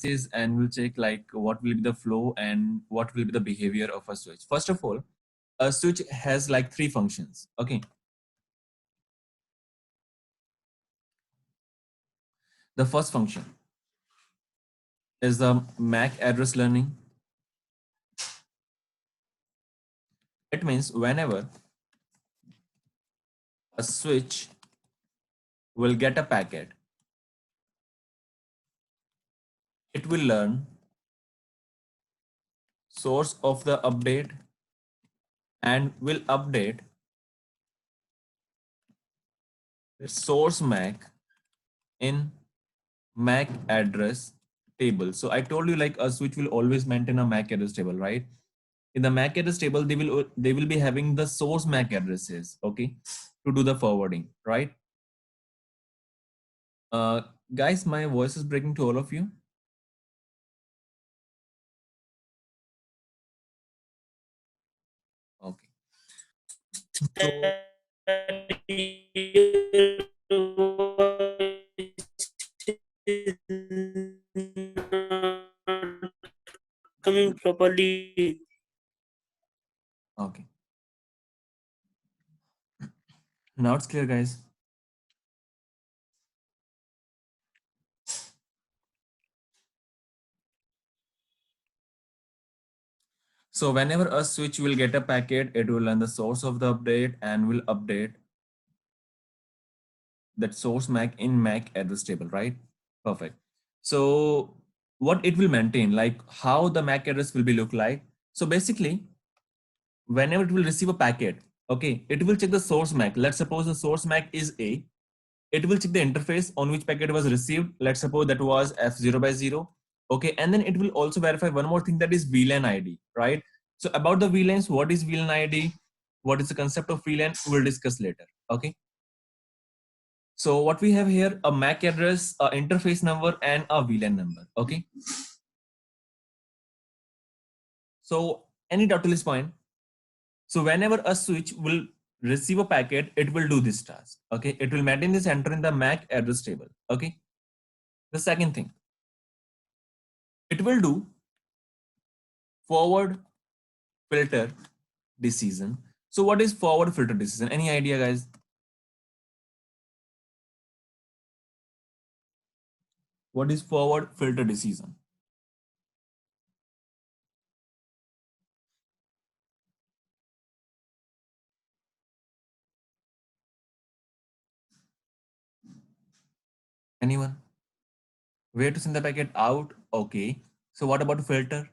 is, and we'll check like what will be the flow and what will be the behavior of a switch. First of all, a switch has like three functions. Okay. The first function is the MAC address learning. It means whenever a switch will get a packet, it will learn source of the update and will update the source MAC in MAC address table. So I told you like a switch will always maintain a MAC address table, right? In the MAC address table, they will be having the source MAC addresses, okay, to do the forwarding, right? Uh, Guys, my voice is breaking to all of you. Okay. So coming properly. okay, now it's clear, guys. So whenever a switch will get a packet, it will learn the source of the update and will update that source MAC in MAC address table, right? Perfect. So what it will maintain, like how the MAC address will be look like. So basically, whenever it will receive a packet, okay, it will check the source MAC. Let's suppose the source MAC is A. It will check the interface on which packet was received. Let's suppose that was F0 by 0. Okay, and then it will also verify one more thing, that is VLAN ID, right? So about the VLANs, what is VLAN ID? What is the concept of VLAN? We'll discuss later. Okay. So what we have here, a MAC address, a interface number, and a VLAN number. Okay. So any doubt till this point? So whenever a switch will receive a packet, it will do this task. Okay. It will maintain this enter in the MAC address table. Okay. The second thing, it will do forward filter decision. So what is forward filter decision? Any idea, guys? What is forward filter decision? Anyone? Where to send the packet out? Okay. So what about filter?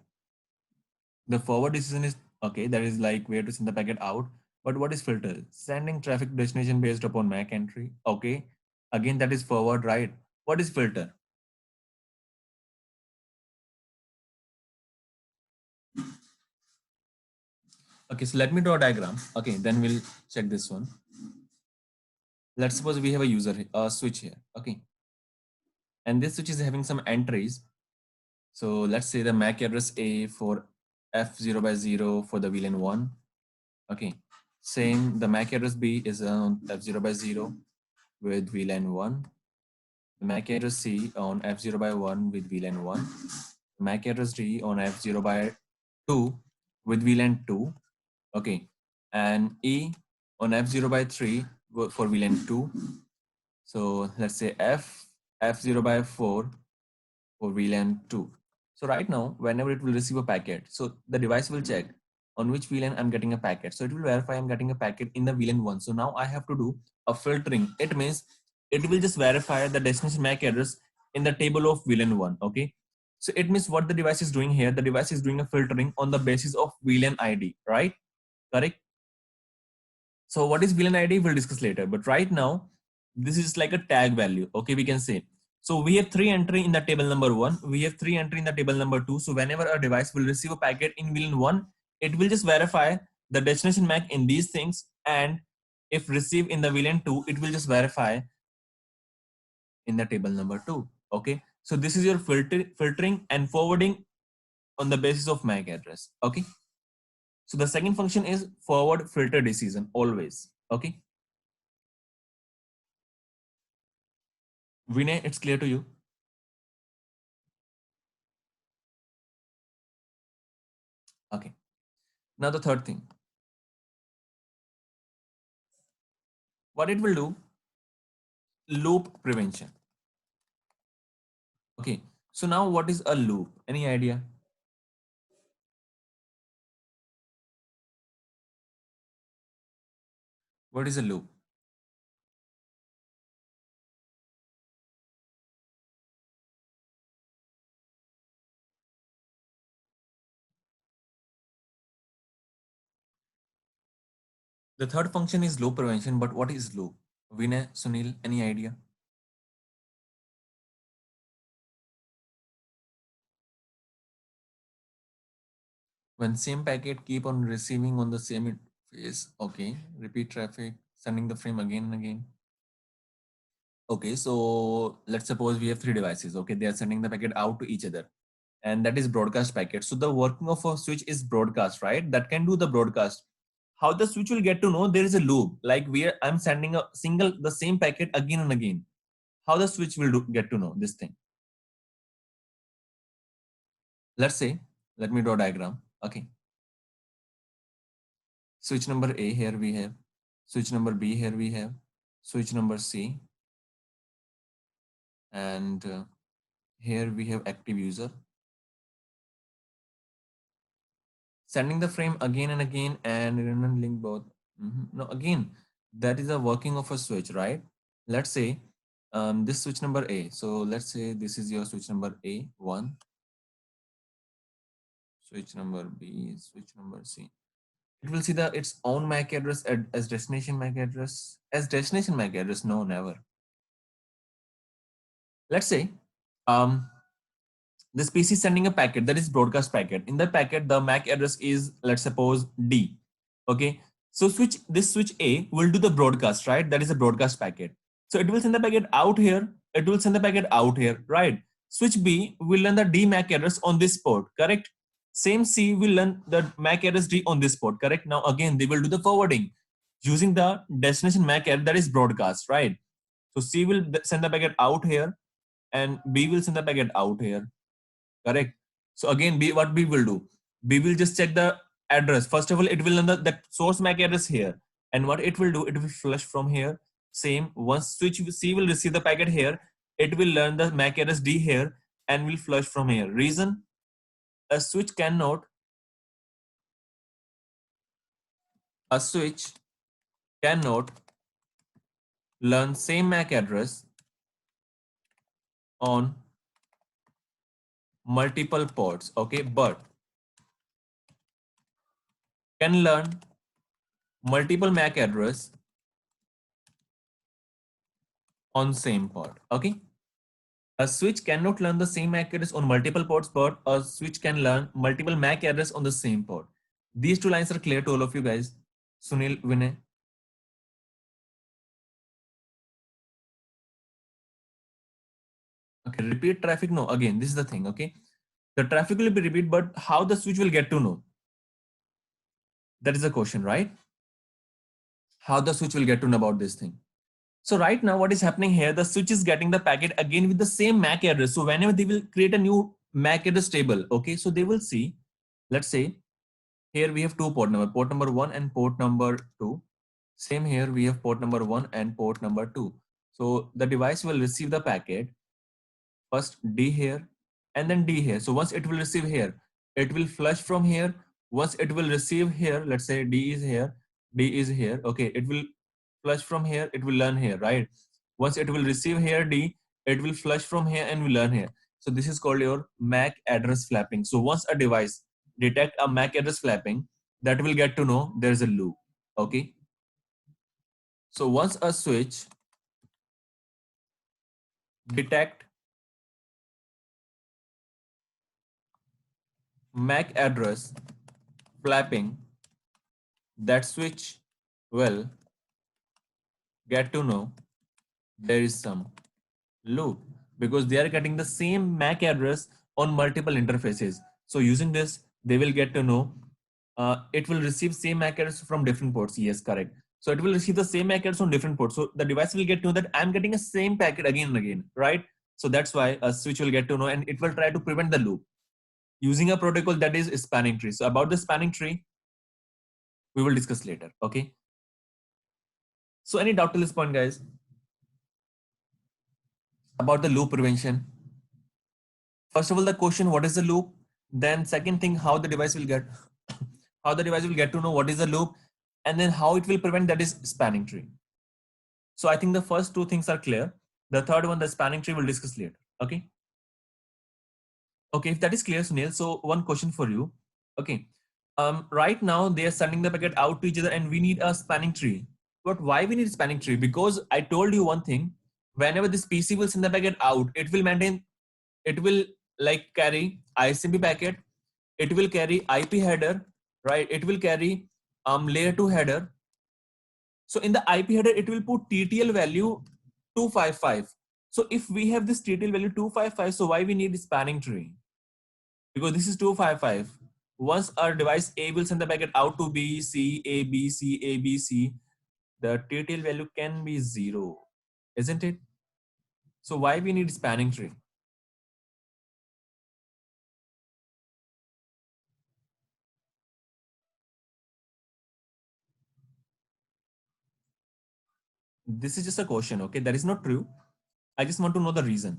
The forward decision is okay. That is like where to send the packet out. But what is filter? Sending traffic destination based upon MAC entry. Okay. Again, that is forward, right? What is filter? Okay, so let me draw a diagram. Okay, then we'll check this one. Let's suppose we have a a switch here. Okay, and this switch is having some entries. So let's say the MAC address A for F0 by 0 for the VLAN 1. Okay, same the MAC address B is on F0 by 0 with VLAN 1. The MAC address C on F0 by 1 with VLAN 1. MAC address D on F0 by 2 with VLAN 2. Okay, and E on F0 by 3 for VLAN 2. So let's say F0 by 4 for VLAN 2. So right now, whenever it will receive a packet, so the device will check on which VLAN I'm getting a packet. So it will verify I'm getting a packet in the VLAN 1. So now I have to do a filtering. It means it will just verify the destination MAC address in the table of VLAN 1. Okay. So it means what the device is doing here, the device is doing a filtering on the basis of VLAN ID, right? Correct. So what is VLAN ID? We'll discuss later. But right now, this is like a tag value. Okay, we can say. So we have 3 entry in the table number 1. We have 3 entry in the table number 2. So whenever a device will receive a packet in VLAN 1, it will just verify the destination MAC in these things. And if received in the VLAN 2, it will just verify in the table number 2. Okay. So this is your filtering and forwarding on the basis of MAC address. Okay. So the second function is forward filter decision always. Okay. Vinay, it's clear to you? Okay. Now the third thing, what it will do, loop prevention. Okay. So now what is a loop? Any idea? What is a loop? The third function is loop prevention, but what is loop? Vinay, Sunil, any idea? When same packet keep on receiving on the same interface, okay, repeat traffic, sending the frame again and again. Okay, so let's suppose we have three devices. Okay, they are sending the packet out to each other, and that is broadcast packet. So the working of a switch is broadcast, right? That can do the broadcast. How the switch will get to know there is a loop, like where I'm sending a single the same packet again and again. How the switch will get to know this thing? Let's say, let me draw a diagram. Okay, switch number A here we have, switch number B here we have, switch number C, and here we have active user. Sending the frame again and again and redundant link both. No, again, that is a working of a switch, right? Let's say this switch number A. So let's say this is your switch number A1, switch number B, switch number C. It will see the its own MAC address as destination MAC address. As destination MAC address, no, never. Let's say um, this PC is sending a packet that is broadcast packet. In that packet, the MAC address is, let's suppose, D. Okay. So this switch A will do the broadcast, right? That is a broadcast packet. So it will send the packet out here. It will send the packet out here, right? Switch B will learn the D MAC address on this port, correct? Same C will learn the MAC address D on this port, correct? Now again, they will do the forwarding using the destination MAC address that is broadcast, right? So C will send the packet out here and B will send the packet out here. Correct. So again, what B will do? B will just check the address. First of all, it will learn the source MAC address here. And what it will do, it will flush from here. Same, once switch C will receive the packet here, it will learn the MAC address D here and will flush from here. Reason, a switch cannot, a switch cannot learn same MAC address on multiple ports, okay, but can learn multiple MAC address on same port, okay. A switch cannot learn the same MAC address on multiple ports, but a switch can learn multiple MAC address on the same port. These two lines are clear to all of you guys. Sunil, Vinay. Okay, repeat traffic. No, again, this is the thing. Okay, the traffic will be repeat, but how the switch will get to know? That is the question, right? How the switch will get to know about this thing? So right now, what is happening here? The switch is getting the packet again with the same MAC address. So whenever they will create a new MAC address table, okay, so they will see, let's say, here we have two port number 1 and port number 2. Same here, we have port number 1 and port number 2. So the device will receive the packet, first D here and then D here. So once it will receive here, it will flush from here. Once it will receive here, let's say D is here, D is here. Okay, it will flush from here, it will learn here, right? Once it will receive here D, it will flush from here and will learn here. So this is called your MAC address flapping. So once a device detect a MAC address flapping, that will get to know there's a loop. Okay. So once a switch detect MAC address flapping, that switch will get to know there is some loop because they are getting the same MAC address on multiple interfaces. So using this, they will get to know it will receive same MAC address from different ports. Yes, correct. So it will receive the same MAC address on different ports. So the device will get to know that I'm getting a same packet again and again, right? So that's why a switch will get to know and it will try to prevent the loop. using a protocol that is spanning tree. So about the spanning tree, we will discuss later. Okay. So any doubt to this point, guys? About the loop prevention. First of all, the question, what is the loop? Then second thing, how the device will get how the device will get to know what is the loop, and then how it will prevent, that is spanning tree. So I think the first two things are clear. The third one, the spanning tree, we'll discuss later. Okay. Okay, if that is clear, Sunil. So one question for you. Okay. Right now they are sending the packet out to each other and we need a spanning tree. But why we need spanning tree? Because I told you one thing. Whenever this PC will send the packet out, it will maintain, it will like carry ISMB packet, it will carry IP header, right? It will carry layer 2 header. So in the IP header, it will put TTL value 255. So if we have this TTL value 255, so why we need spanning tree? Because this is 255. Once our device A will send the packet out to B, C, A, B, C, A, B, C, the TTL value can be 0, isn't it? So why we need spanning tree? This is just a question, okay? That is not true. I just want to know the reason.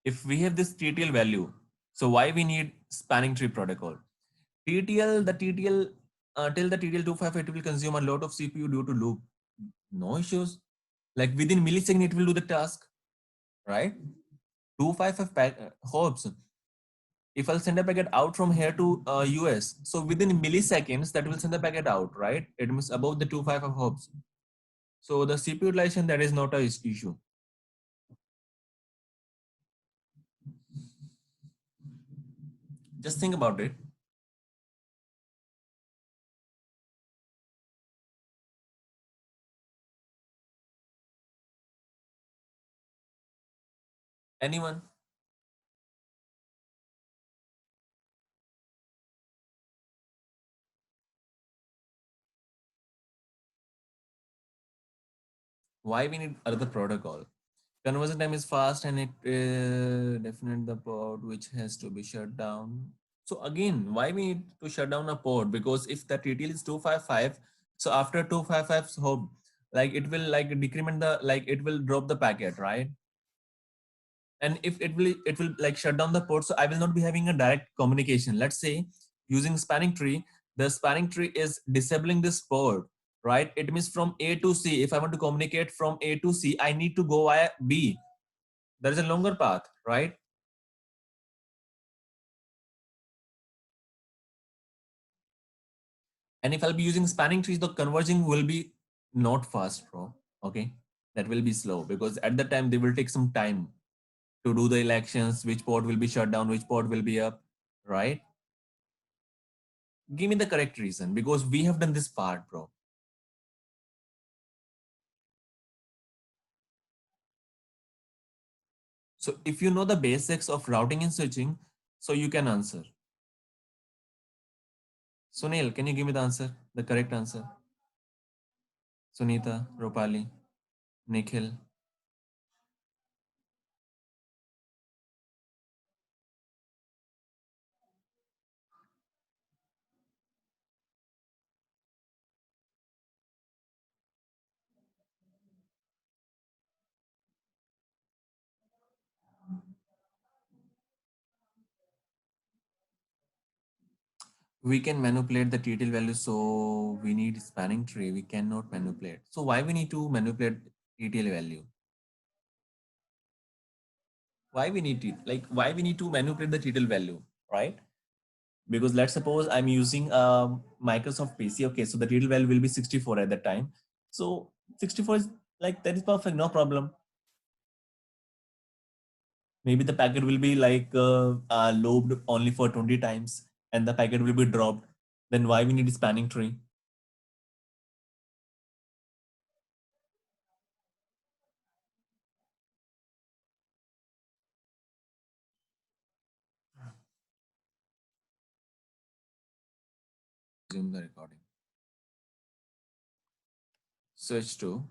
If we have this TTL value, so why we need spanning tree protocol? TTL, the TTL, till the TTL 255, it will consume a lot of CPU due to loop. No issues. Like within millisecond, it will do the task, right? 255 hops. If I'll send a packet out from here to US, so within milliseconds, that will send the packet out, right? It means above the 255 hops. So the CPU utilization, that is not a issue. Just think about it. Anyone? Why we need other protocol? Conversion time is fast and it definite the port which has to be shut down. So again, why we need to shut down a port? Because if the TTL is 255, so after 255 hop, like it will like decrement the, like it will drop the packet, right? And if it will like shut down the port, so I will not be having a direct communication. Let's say using spanning tree, the spanning tree is disabling this port, right? It means from A to C, if I want to communicate from A to C, I need to go via B. There is a longer path, right? And if I'll be using spanning trees, the converging will be not fast, bro. Okay, that will be slow because at the time they will take some time to do the elections, which port will be shut down, which port will be up, right? Give me the correct reason because we have done this part, bro. So if you know the basics of routing and switching, so you can answer. Sunil, can you give me the answer, the correct answer? Sunita, Ropali, Nikhil. We can manipulate the TTL value, so we need spanning tree. We cannot manipulate. So why we need to manipulate TTL value? Why we need it? Like why we need to manipulate the TTL value, right? Because let's suppose I'm using Microsoft PC. Okay, so the TTL value will be 64 at that time. So 64 is like that is perfect, no problem. Maybe the packet will be like looped only for 20 times and the packet will be dropped. Then why we need a spanning tree? Resume the recording. Switch to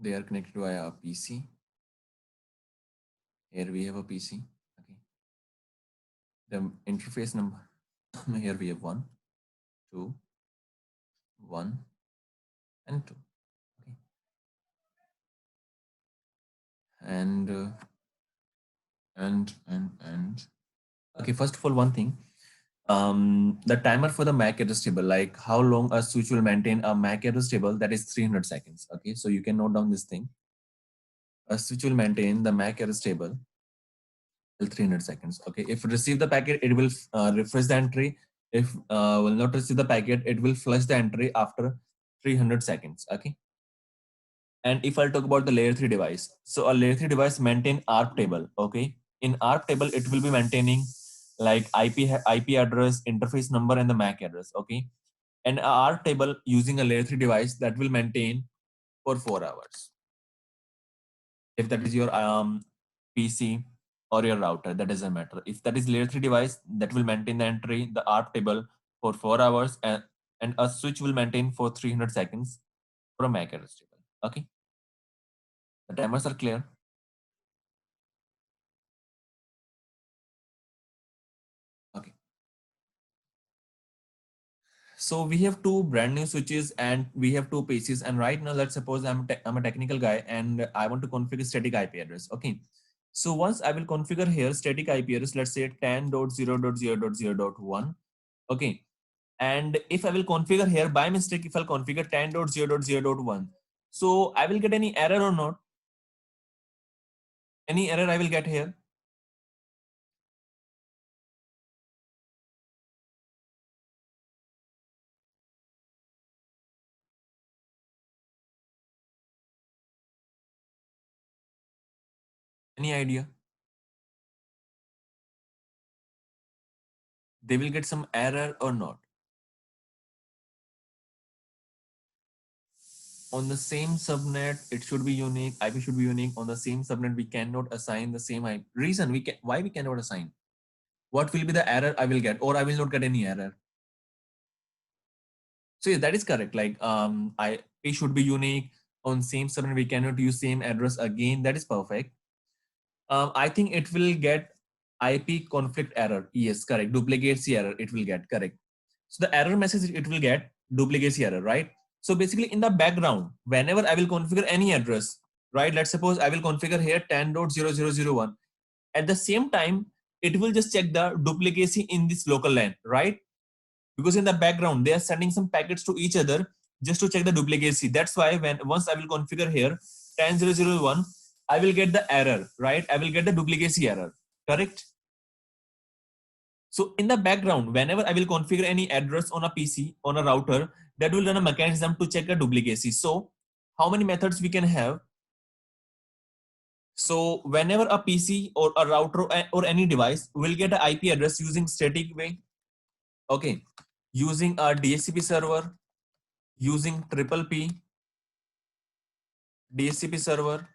they are connected via a PC. Here we have a PC. Okay. The interface number. Here we have 1, 2, 1, and 2. Okay. And okay, first of all, one thing, the timer for the MAC address table, like how long a switch will maintain a MAC address table, that is 300 seconds. Okay, so you can note down this thing. A switch will maintain the MAC address table till 300 seconds. Okay, if it receive the packet, it will refresh the entry. If will not receive the packet, it will flush the entry after 300 seconds. Okay. And if I'll talk about the layer 3 device, so a layer 3 device maintain ARP table. Okay, in ARP table, it will be maintaining like IP address, interface number, and the MAC address. Okay, and a ARP table using a layer 3 device that will maintain for 4 hours. If that is your PC or your router, that doesn't matter. If that is layer 3 device, that will maintain the entry, the ARP table for 4 hours, and a switch will maintain for 300 seconds for a MAC address table. Okay, the timers are clear. Okay. So we have two brand new switches and we have two PCs. And right now, let's suppose I'm a technical guy and I want to configure static IP address. Okay. So once I will configure here static IP address, let's say 10.0.0.0.1. Okay. And if I will configure here by mistake, if I'll configure 10.0.0.1, so I will get any error or not? Any error I will get here? Any idea? They will get some error or not? On the same subnet, it should be unique. IP should be unique. On the same subnet, we cannot assign the same IP. Reason we can, why we cannot assign? What will be the error I will get, or I will not get any error? So yeah, that is correct. Like IP should be unique. On same subnet, we cannot use same address again. That is perfect. I think it will get IP conflict error. Yes, correct. Duplicacy error. It will get correct. So the error message it will get duplicacy error, right? So basically in the background, whenever I will configure any address, right? Let's suppose I will configure here 10.0001. At the same time, it will just check the duplicacy in this local LAN, right? Because in the background, they are sending some packets to each other just to check the duplicacy. That's why when once I will configure here 10.0.0.1, I will get the error, right? I will get the duplicacy error, correct? So in the background, whenever I will configure any address on a PC, on a router, that will run a mechanism to check the duplicacy. So how many methods we can have? So whenever a PC or a router or any device will get an IP address using static way, okay, using a DHCP server, using triple P, DHCP server,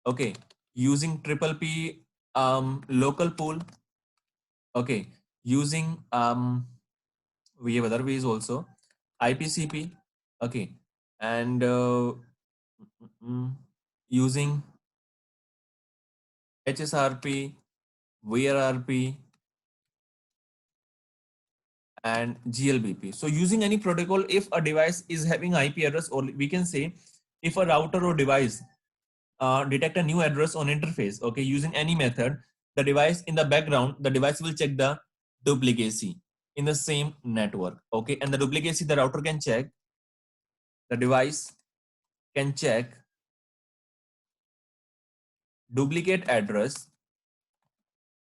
okay, using triple P local pool, okay, using we have other ways also, IPCP, okay, and using HSRP, VRRP, and GLBP. So using any protocol, if a device is having IP address, or we can say if a router or device detect a new address on interface, okay, using any method, the device in the background, the device will check the duplicacy in the same network, okay, and the duplicacy the router can check, the device can check duplicate address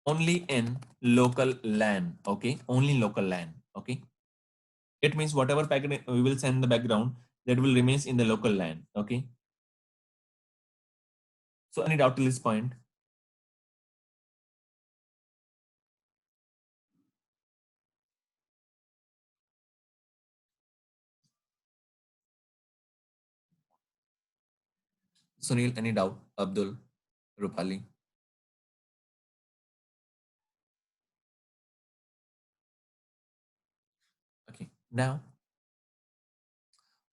only in local LAN, okay, only local LAN, okay. It means whatever packet we will send in the background, that will remains in the local LAN, okay. So any doubt till this point? Sunil, any doubt? Abdul, Rupali? Okay, now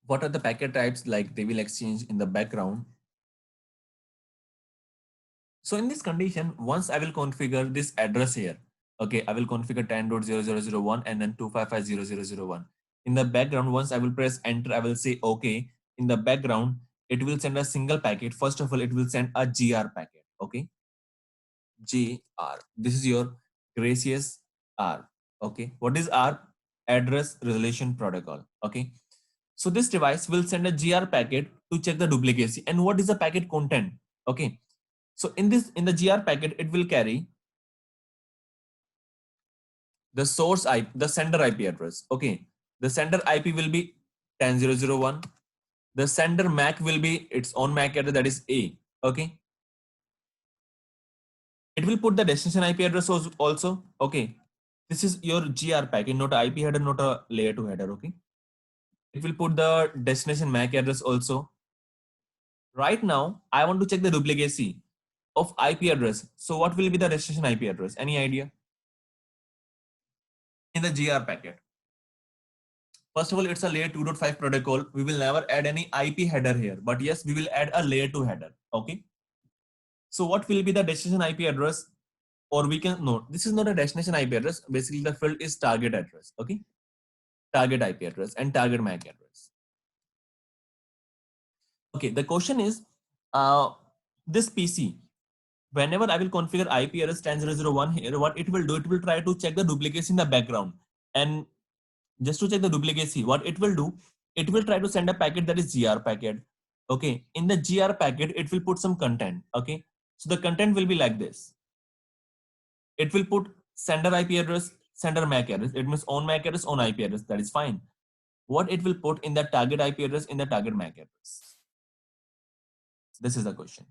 what are the packet types like they will exchange in the background? So in this condition, once I will configure this address here, okay, I will configure 10.0001 and then 255.0001. In the background, once I will press enter, I will say okay. In the background, it will send a single packet. First of all, it will send a GR packet, okay? GR. This is your Gracious R, okay? What is R? Address Resolution Protocol, okay? So this device will send a GR packet to check the duplicacy. And what is the packet content, okay? So in the GR packet, it will carry the source IP, the sender IP address. Okay. The sender IP will be 10.0.0.1. The sender MAC will be its own MAC address, that is A. Okay. It will put the destination IP address also. Okay. This is your GR packet, not a IP header, not a layer 2 header. Okay. It will put the destination MAC address also. Right now, I want to check the duplicacy of IP address. So what will be the destination IP address? Any idea? In the GR packet. First of all, it's a layer 2.5 protocol. We will never add any IP header here, but yes, we will add a layer 2 header. Okay. So what will be the destination IP address? Or we can, no, this is not a destination IP address. Basically, the field is target address. Okay. Target IP address and target MAC address. Okay. The question is, this PC, whenever I will configure IP address 10.0.0.1 here, what it will do, it will try to check the duplicacy in the background. And just to check the duplicacy, what it will do, it will try to send a packet that is GR packet. Okay. In the GR packet, it will put some content. Okay. So the content will be like this. It will put sender IP address, sender MAC address. It means own MAC address, own IP address. That is fine. What it will put in the target IP address, in the target MAC address? This is the question.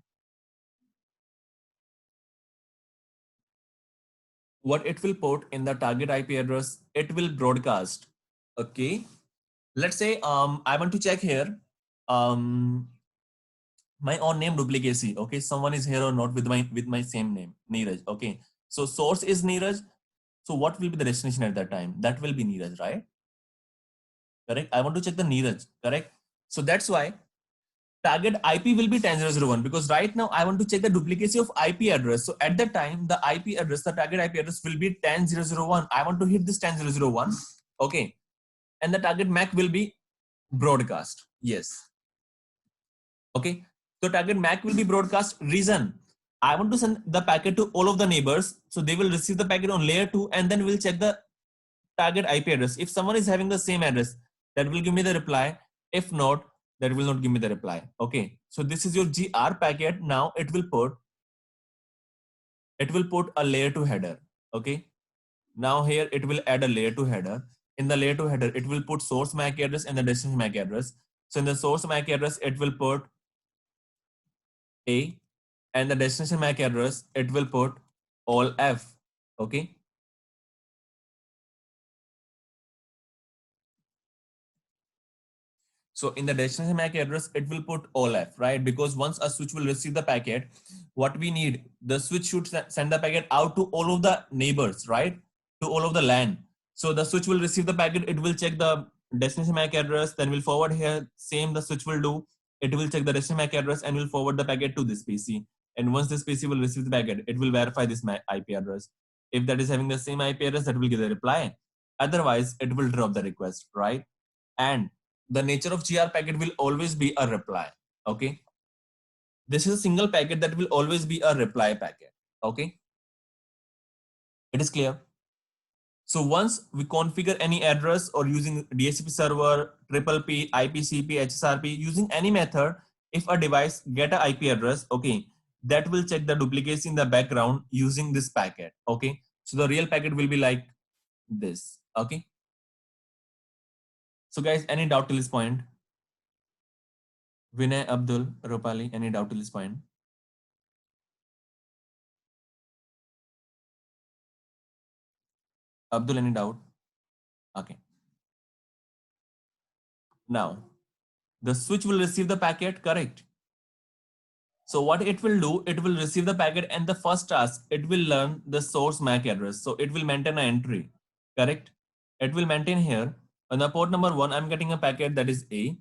What it will put in the target IP address, it will broadcast. Okay. Let's say I want to check here my own name duplicacy. Okay, someone is here or not with my same name, Neeraj. Okay, so source is Neeraj. So what will be the destination at that time? That will be Neeraj, right? Correct. I want to check the Neeraj. Correct. So that's why target IP will be 10.0.0.1 because right now I want to check the duplicacy of IP address. So at that time, the IP address, the target IP address will be 10.0.0.1. I want to hit this 10.0.0.1. Okay, and the target MAC will be broadcast. Yes. Okay. So target MAC will be broadcast. Reason, I want to send the packet to all of the neighbors. So they will receive the packet on layer 2 and then we'll check the target IP address. If someone is having the same address, that will give me the reply. If not, that will not give me the reply. Okay. So this is your GR packet. Now it will put a layer 2 header. Okay. Now here it will add a layer 2 header. In the layer 2 header, it will put source MAC address and the destination MAC address. So in the source MAC address, it will put A, and the destination MAC address, it will put all F. Okay. So in the destination MAC address, it will put all F, right? Because once a switch will receive the packet, what we need, the switch should send the packet out to all of the neighbors, right? To all of the LAN. So the switch will receive the packet, it will check the destination MAC address, then we'll forward here, same the switch will do. It will check the destination MAC address and will forward the packet to this PC. And once this PC will receive the packet, it will verify this IP address. If that is having the same IP address, that will give the reply. Otherwise, it will drop the request, right? And the nature of GR packet will always be a reply. Okay. This is a single packet that will always be a reply packet. Okay. It is clear. So once we configure any address or using DHCP server, PPP, IPCP, HSRP, using any method, if a device get an IP address, okay, that will check the duplicacy in the background using this packet. Okay. So the real packet will be like this. Okay. So guys, any doubt till this point? Vinay, Abdul, Rupali, any doubt till this point? Abdul, any doubt? Okay. Now, the switch will receive the packet, correct? So what it will do, it will receive the packet and the first task, it will learn the source MAC address. So it will maintain an entry, correct? It will maintain here. On the port number 1, I'm getting a packet that is A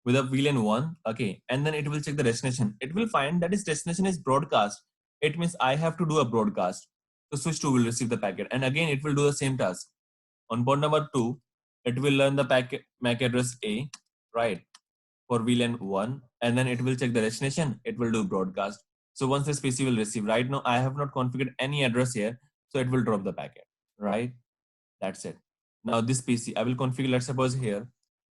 with a VLAN 1, okay? And then it will check the destination. It will find that its destination is broadcast. it means I have to do a broadcast. So switch 2 will receive the packet, and again it will do the same task. On port number 2, it will learn the packet MAC address A, right, for VLAN 1, and then it will check the destination. It will do broadcast. So once this PC will receive, right now I have not configured any address here, so it will drop the packet, right? That's it. Now this PC, I will configure, let's suppose here,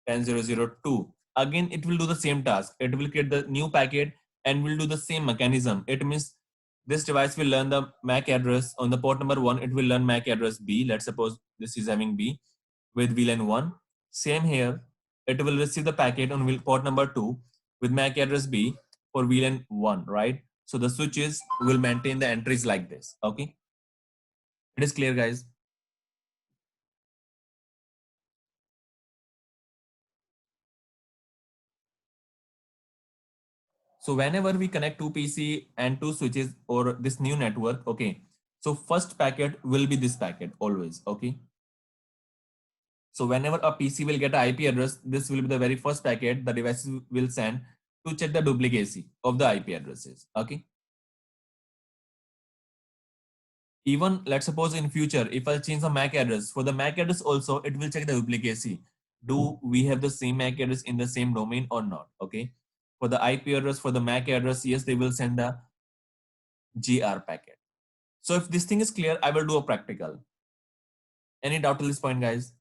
10002. Again, it will do the same task. It will create the new packet and will do the same mechanism. It means this device will learn the MAC address on the port number 1. It will learn MAC address B. Let's suppose this is having B with VLAN 1. Same here. It will receive the packet on port number 2 with MAC address B for VLAN 1, right? So the switches will maintain the entries like this. Okay. It is clear, guys. So whenever we connect two PC and two switches or this new network, okay, so first packet will be this packet always, okay. So whenever a PC will get an IP address, this will be the very first packet the devices will send to check the duplicacy of the IP addresses, okay. Even let's suppose in future, if I change the MAC address, for the MAC address also, it will check the duplicacy. Do we have the same MAC address in the same domain or not, okay. For the IP address, for the MAC address, yes, they will send the GR packet. So if this thing is clear, I will do a practical. Any doubt till this point, guys?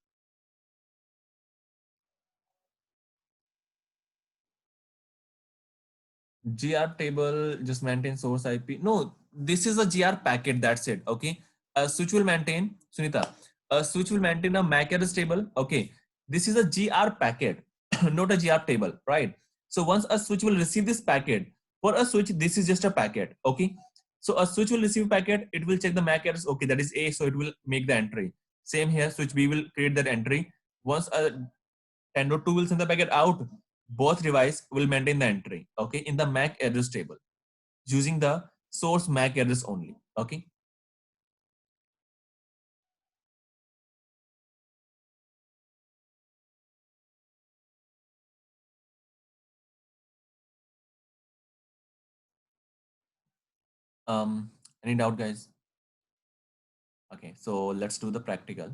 GR table just maintain source IP. No, this is a GR packet. That's it. Okay. A switch will maintain, Sunita. A switch will maintain a MAC address table. Okay. This is a GR packet, not a GR table, right? So once a switch will receive this packet, for a switch, this is just a packet. Okay. So a switch will receive packet. It will check the MAC address. Okay, that is A. So it will make the entry. Same here. Switch B will create that entry. Once a 10.2 will send the packet out, both device will maintain the entry, okay, in the MAC address table using the source MAC address only, okay. Any doubt, guys? Okay, so let's do the practical.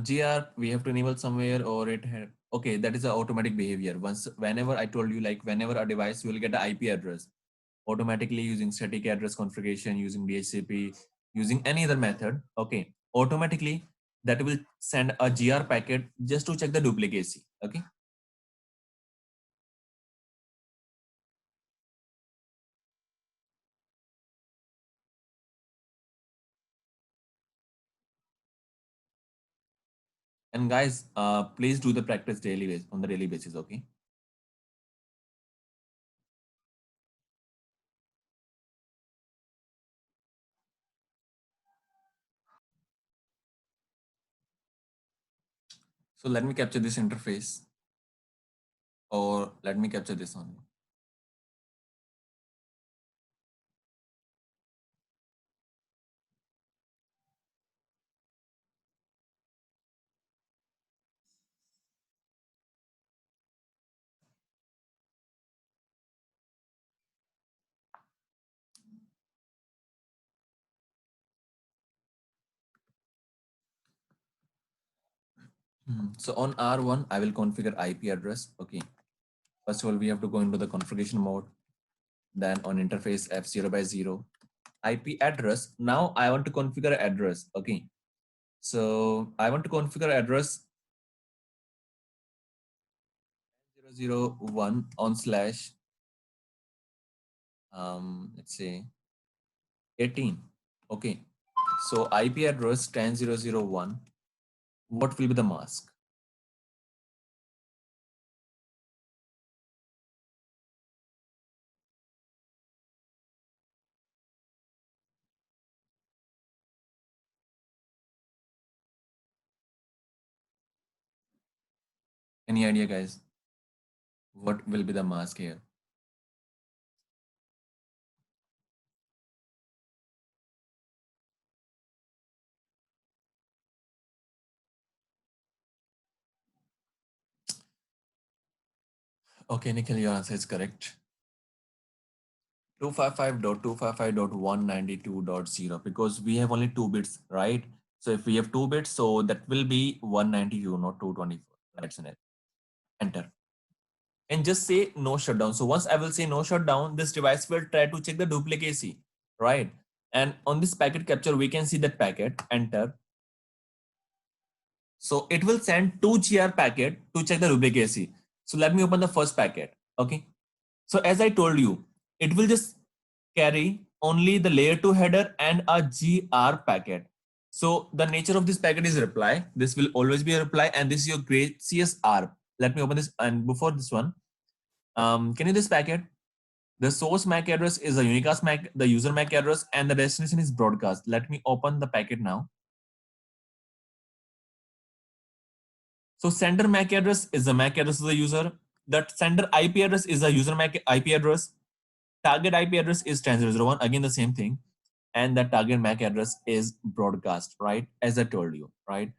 GR we have to enable somewhere, or it had, okay, that is a automatic behavior. Once, whenever I told you, like whenever a device will get an IP address, automatically using static address configuration, using DHCP, using any other method, okay, automatically that will send a GR packet just to check the duplicacy, okay. And guys, please do the practice daily on the daily basis, okay. So let me capture this interface, or let me capture this one. So on R1, I will configure IP address. Okay. First of all, we have to go into the configuration mode. Then on interface F0 by 0, IP address. Now I want to configure address. Okay. So I want to configure address 001 on slash, let's say 18. Okay. So IP address 10001 what will be the mask? Any idea, guys? What will be the mask here? Okay, Nikhil, your answer is correct. 255.255.192.0, because we have only 2 bits, right? So if we have 2 bits, so that will be 192, not 224. That's it. Enter. And just say no shutdown. So once I will say no shutdown, this device will try to check the duplicacy, right? And on this packet capture, we can see that packet, enter. So it will send 2GR packet to check the duplicacy. So let me open the first packet, okay? So as I told you, it will just carry only the layer 2 header and a GR packet. So the nature of this packet is reply. This will always be a reply, and this is your great CSR. Let me open this. And before this one, can you this packet? The source MAC address is a unicast MAC, the user MAC address, and the destination is broadcast. Let me open the packet now. So sender MAC address is the MAC address of the user. That sender IP address is the user MAC IP address. Target IP address is 10.0.1. Again, the same thing. And the target MAC address is broadcast, right? As I told you, right?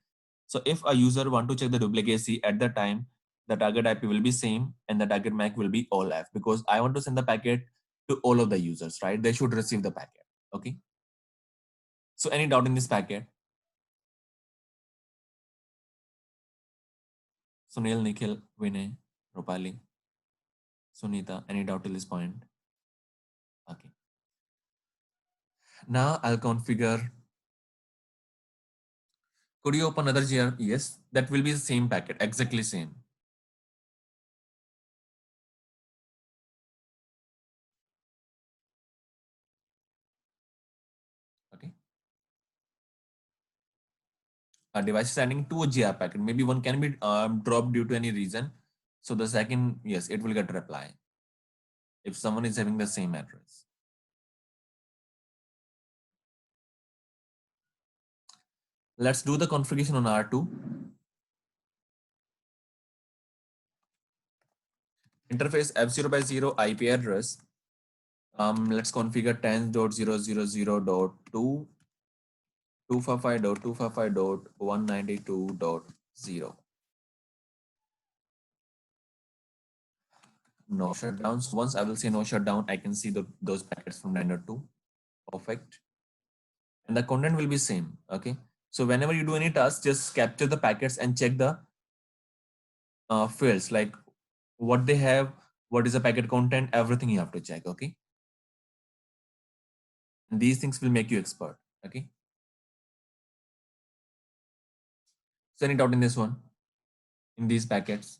So if a user want to check the duplicacy at the time, the target IP will be same and the target MAC will be all F, because I want to send the packet to all of the users, right? They should receive the packet. Okay. So any doubt in this packet? Sunil, Nikhil, Vinay, Rupali, Sunita, any doubt till this point? Okay. Now I'll configure. Could you open another GR? Yes, that will be the same packet, exactly same. Okay. A device is sending to a GR packet. Maybe one can be dropped due to any reason. So the second, yes, it will get reply if someone is having the same address. Let's do the configuration on R2. Interface F0 by 0 IP address. Let's configure 10.0.0.0.2, 255.255.192.0. No shutdowns. Once I will say no shutdown, I can see those packets from Niner 2. Perfect. And the content will be same. Okay. So whenever you do any task, just capture the packets and check the fields like what they have, what is the packet content, everything you have to check. Okay. And these things will make you expert. Okay. Send it out in this one, in these packets.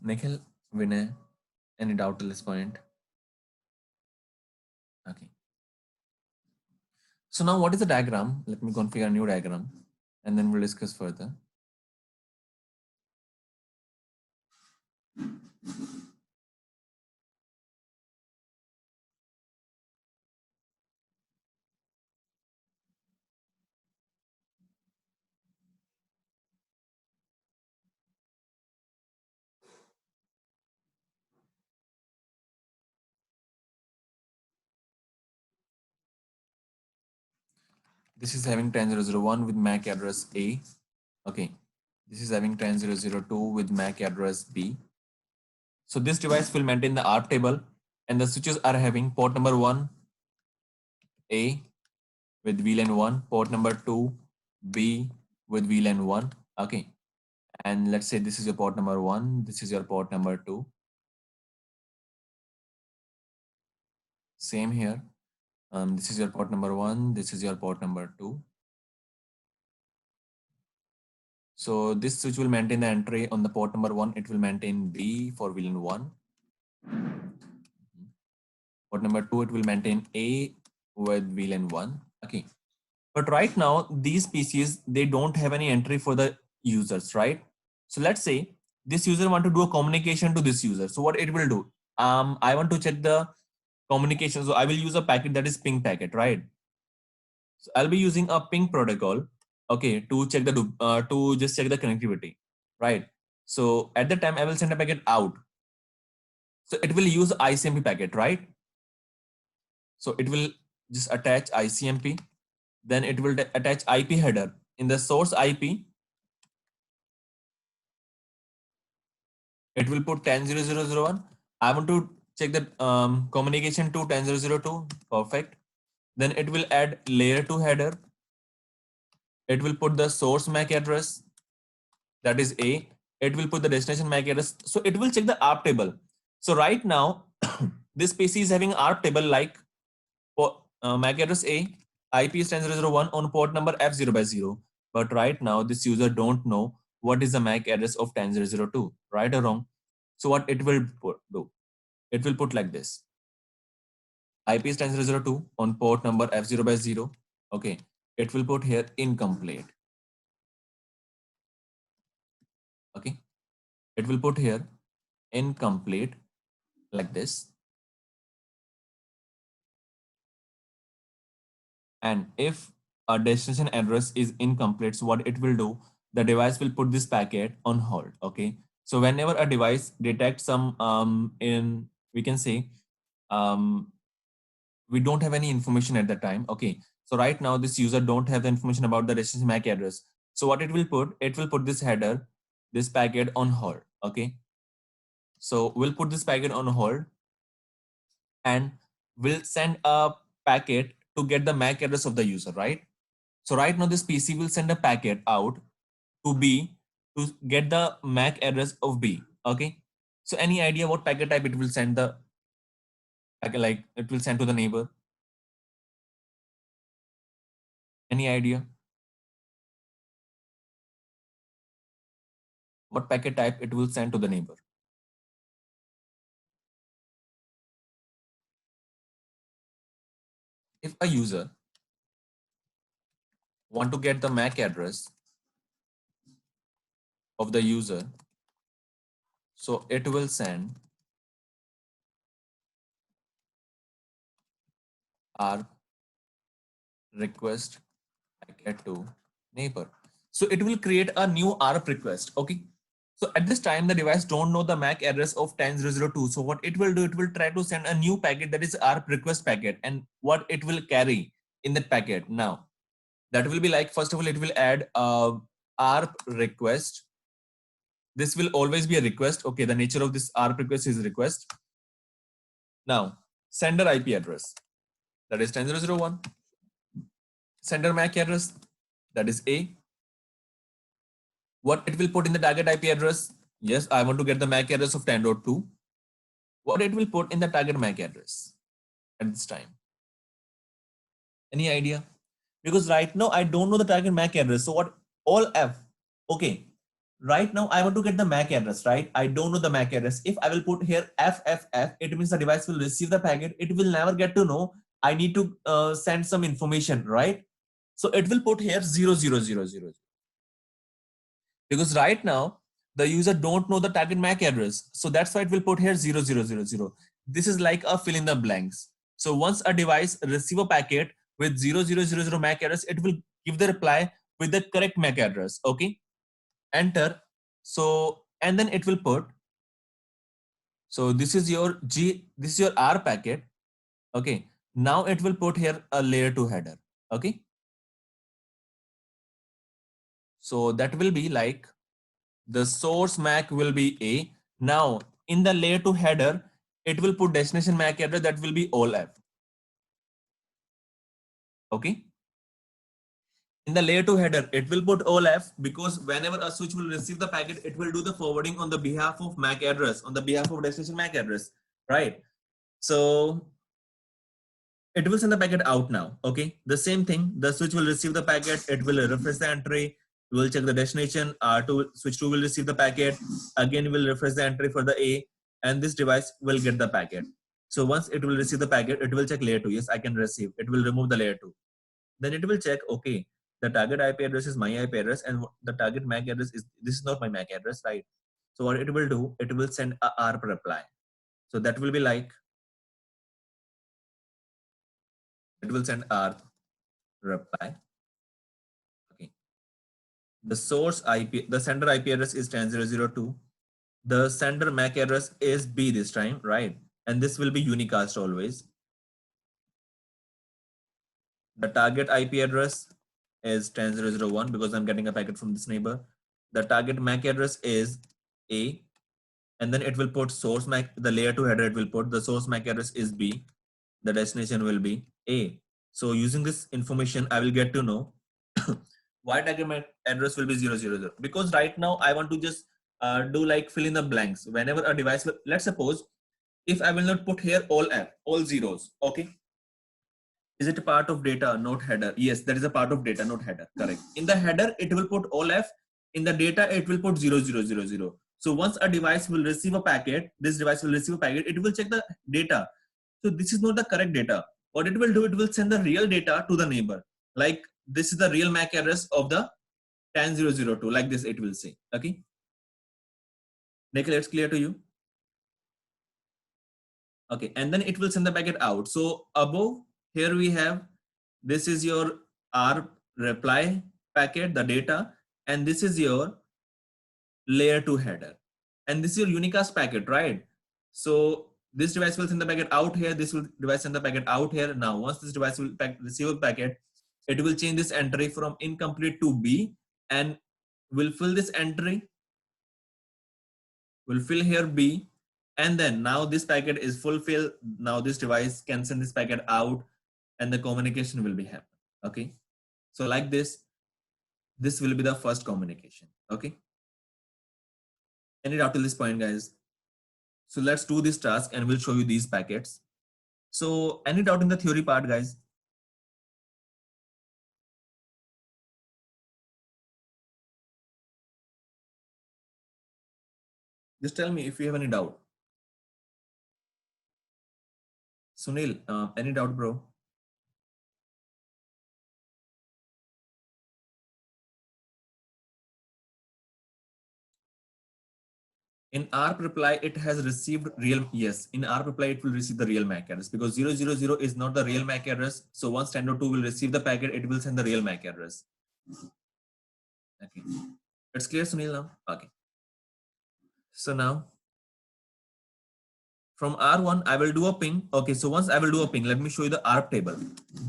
Nikhil, Vinay, any doubt till this point? Okay. So now what is the diagram? Let me configure a new diagram and then we'll discuss further. This is having 10.0.0.1 with MAC address A. Okay. This is having 10.0.0.2 with MAC address B. So this device will maintain the ARP table and the switches are having port number 1, A with VLAN 1, port number 2, B with VLAN 1. Okay. And let's say this is your port number 1, this is your port number 2. Same here. This is your port number 1, this is your port number 2. So this switch will maintain the entry on the port number 1. It will maintain B for VLAN 1. Port number 2, it will maintain A with VLAN 1. Okay. But right now, these PCs, they don't have any entry for the users, right? So let's say this user want to do a communication to this user. So what it will do? I want to check the communication. So I will use a packet that is ping packet, right? So I'll be using a ping protocol, okay, to check the to just check the connectivity, right? So at the time I will send a packet out. So it will use ICMP packet, right? So it will just attach ICMP. Then it will attach IP header in the source IP. It will put 10.0.0.0.1. I want to check the communication to 10.0.0.2. Perfect. Then it will add layer 2 header. It will put the source MAC address, that is A. It will put the destination MAC address. So it will check the ARP table. So right now, this PC is having ARP table like MAC address A, IP is 10.0.0.1 on port number F0 by 0. But right now, this user don't know what is the MAC address of 10.0.0.2, right or wrong? So what it will do? It will put like this. IP is 10.0.0.2 on port number F0 by 0. Okay. It will put here incomplete. Okay. It will put here incomplete like this. And if a destination address is incomplete, so what it will do, the device will put this packet on hold. Okay. So whenever a device detects some we can say we don't have any information at the time. Okay. So right now this user don't have the information about the destination MAC address. So what it will put this header, this packet on hold. Okay. So we'll put this packet on hold and we'll send a packet to get the MAC address of the user, right? So right now this PC will send a packet out to B to get the MAC address of B. Okay. So any idea what packet type it will send the packet, like it will send to the neighbor? Any idea? What packet type it will send to the neighbor? If a user want to get the MAC address of the user, so it will send our request packet to neighbor. So it will create a new ARP request. Okay. So at this time, the device don't know the MAC address of 10.0.0.2. So what it will do, it will try to send a new packet that is ARP request packet, and what it will carry in that packet. Now, that will be like, first of all, it will add ARP request. This will always be a request. Okay, the nature of this ARP request is request. Now, sender IP address, that is 10.0.0.1. Sender MAC address, that is A. What it will put in the target IP address? Yes, I want to get the MAC address of 10.2. What it will put in the target MAC address at this time? Any idea? Because right now I don't know the target MAC address. So what? All F. Okay. Right now I want to get the MAC address, right? I don't know the MAC address. If I will put here FFF, it means the device will receive the packet. It will never get to know I need to send some information, right? So it will put here 0.0.0.0. Because right now the user don't know the target MAC address. So that's why it will put here 0.0.0.0. This is like a fill in the blanks. So once a device receive a packet with 0.0.0.0 MAC address, it will give the reply with the correct MAC address. Okay. Enter. So, and then it will put, so this is your this is your R packet. Okay. Now it will put here a layer 2 header. Okay. So that will be like, the source MAC will be A. Now in the layer 2 header, it will put destination MAC address, that will be all F. Okay. In the layer 2 header, it will put all F, because whenever a switch will receive the packet, it will do the forwarding on the behalf of MAC address, on the behalf of destination MAC address, right? So it will send the packet out now. Okay. The same thing, the switch will receive the packet, it will refresh the entry, We will check the destination. R2, switch 2 will receive the packet. Again, we will refresh the entry for the A, and this device will get the packet. So once it will receive the packet, it will check layer 2. Yes, I can receive. It will remove the layer 2. Then it will check, okay, the target IP address is my IP address, and the target MAC address is, this is not my MAC address, right? So what it will do, it will send a ARP reply. So that will be like, it will send ARP reply. Okay. The source IP, the sender IP address is 10.0.0.2. The sender MAC address is B this time, right? And this will be unicast always. The target IP address is 10.0.0.1 because I'm getting a packet from this neighbor. The target MAC address is A, and then it will put source MAC, the layer 2 header it will put, the source MAC address is B, the destination will be A. So using this information, I will get to know why target MAC address will be 0.0.0. Because right now I want to just do like fill in the blanks. Whenever a device will, let's suppose if I will not put here all F, all zeros, okay? Is it a part of data, not header? Yes, that is a part of data, not header. Correct. In the header, it will put all F. In the data, it will put 0.0.0.0. So once a device will receive a packet, this device will receive a packet, it will check the data. So this is not the correct data. What it will do, it will send the real data to the neighbor. Like this is the real MAC address of the 10.0.0.2. Like this, it will say. Okay. Nikhil, it's clear to you? Okay. And then it will send the packet out. So above, here we have, this is your ARP reply packet, the data, and this is your layer 2 header. And this is your unicast packet, right? So this device will send the packet out here. This will device send the packet out here. Now, once this device will receive a packet, it will change this entry from incomplete to B and will fill this entry, will fill here B. And then now this packet is fulfilled. Now this device can send this packet out and the communication will be happen. Okay. So like this will be the first communication. Okay. Any doubt till this point, guys? So let's do this task and we'll show you these packets. So any doubt in the theory part, guys? Just tell me if you have any doubt. Sunil, any doubt, bro? In ARP reply, it has received real, yes. In ARP reply, it will receive the real MAC address because 0.0.0 is not the real MAC address. So once 10.2 will receive the packet, it will send the real MAC address. Okay. It's clear, Sunil, now? Okay. So now, from R1, I will do a ping. Okay, so once I will do a ping, let me show you the ARP table.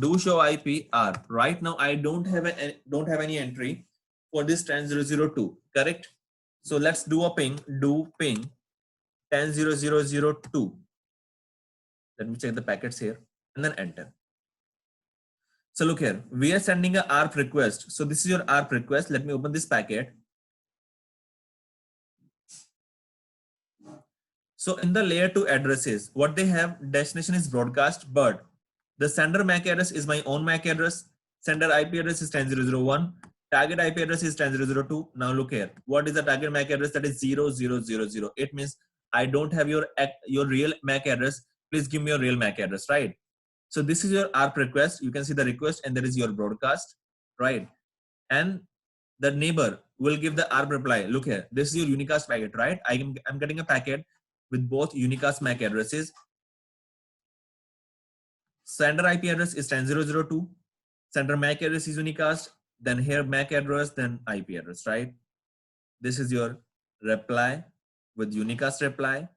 Do show IP ARP. Right now, I don't have any entry for this 10.0.0.2, correct? So let's do a ping. Do ping 10.0.0.0.2. Let me check the packets here and then enter. So look here, we are sending a ARP request. So this is your ARP request. Let me open this packet. So in the layer 2 addresses, what they have, destination is broadcast, but the sender MAC address is my own MAC address. Sender IP address is 10.0.0.1. Target IP address is 10.0.0.2. Now look here, what is the target MAC address? That is 0.0.0.0. It means I don't have your real MAC address. Please give me your real MAC address, right? So this is your ARP request. You can see the request and there is your broadcast, right? And the neighbor will give the ARP reply. Look here, this is your unicast packet, right? I'm getting a packet with both unicast MAC addresses. Sender IP address is 10.0.0.2. Sender MAC address is unicast. Then here MAC address, then IP address, right? This is your reply with unicast reply,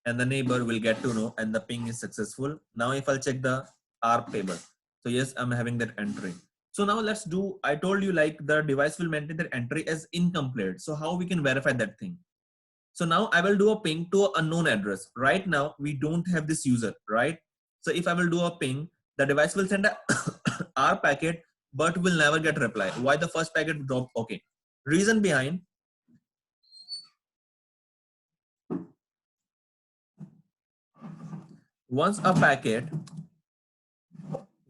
and the neighbor will get to know and the ping is successful. Now if I'll check the ARP table, so yes, I'm having that entry. So now let's do, I told you like the device will maintain that entry as incomplete. So how we can verify that thing? So now I will do a ping to an unknown address. Right now we don't have this user, right? So if I will do a ping, the device will send a ARP packet, but will never get reply. Why the first packet dropped? Okay. Reason behind, once a packet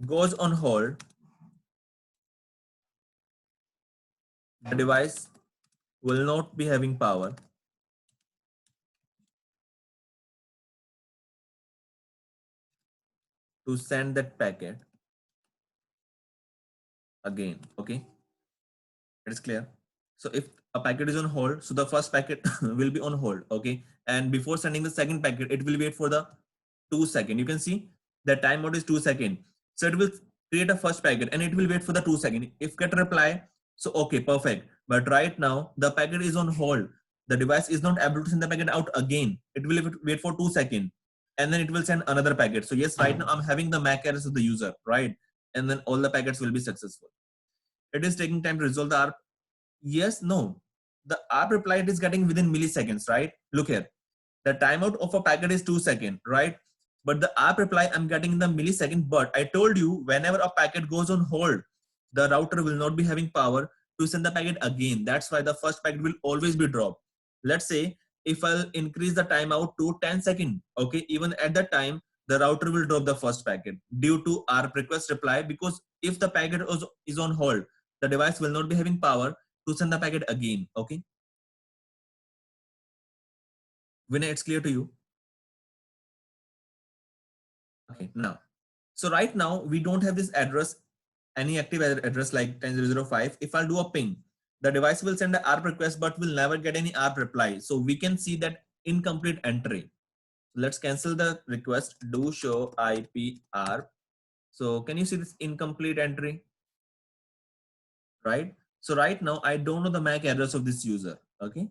goes on hold, the device will not be having power to send that packet again. Okay, it is clear. So if a packet is on hold, so the first packet will be on hold. Okay, and before sending the second packet, it will wait for the 2 seconds. You can see the timeout is 2 seconds. So it will create a first packet and it will wait for the 2 seconds. If get a reply, so okay, perfect. But right now the packet is on hold. The device is not able to send the packet out again. It will wait for 2 seconds and then it will send another packet. So yes, right now I'm having the MAC address of the user, right? And then all the packets will be successful. It is taking time to resolve the ARP. Yes, no. The ARP reply it is getting within milliseconds, right? Look here. The timeout of a packet is 2 seconds, right? But the ARP reply I'm getting in the millisecond. But I told you whenever a packet goes on hold, the router will not be having power to send the packet again. That's why the first packet will always be dropped. Let's say if I'll increase the timeout to 10 seconds, okay, even at that time, the router will drop the first packet due to ARP request reply, because if the packet is on hold, the device will not be having power to send the packet again. Okay, Vinay, it's clear to you? Okay, now, so right now we don't have this address, any active address like 10.0.0.5. If I'll do a ping, the device will send an ARP request but will never get any ARP reply. So we can see that incomplete entry. Let's cancel the request, do show IP ARP. So can you see this incomplete entry? Right? So right now I don't know the MAC address of this user. Okay.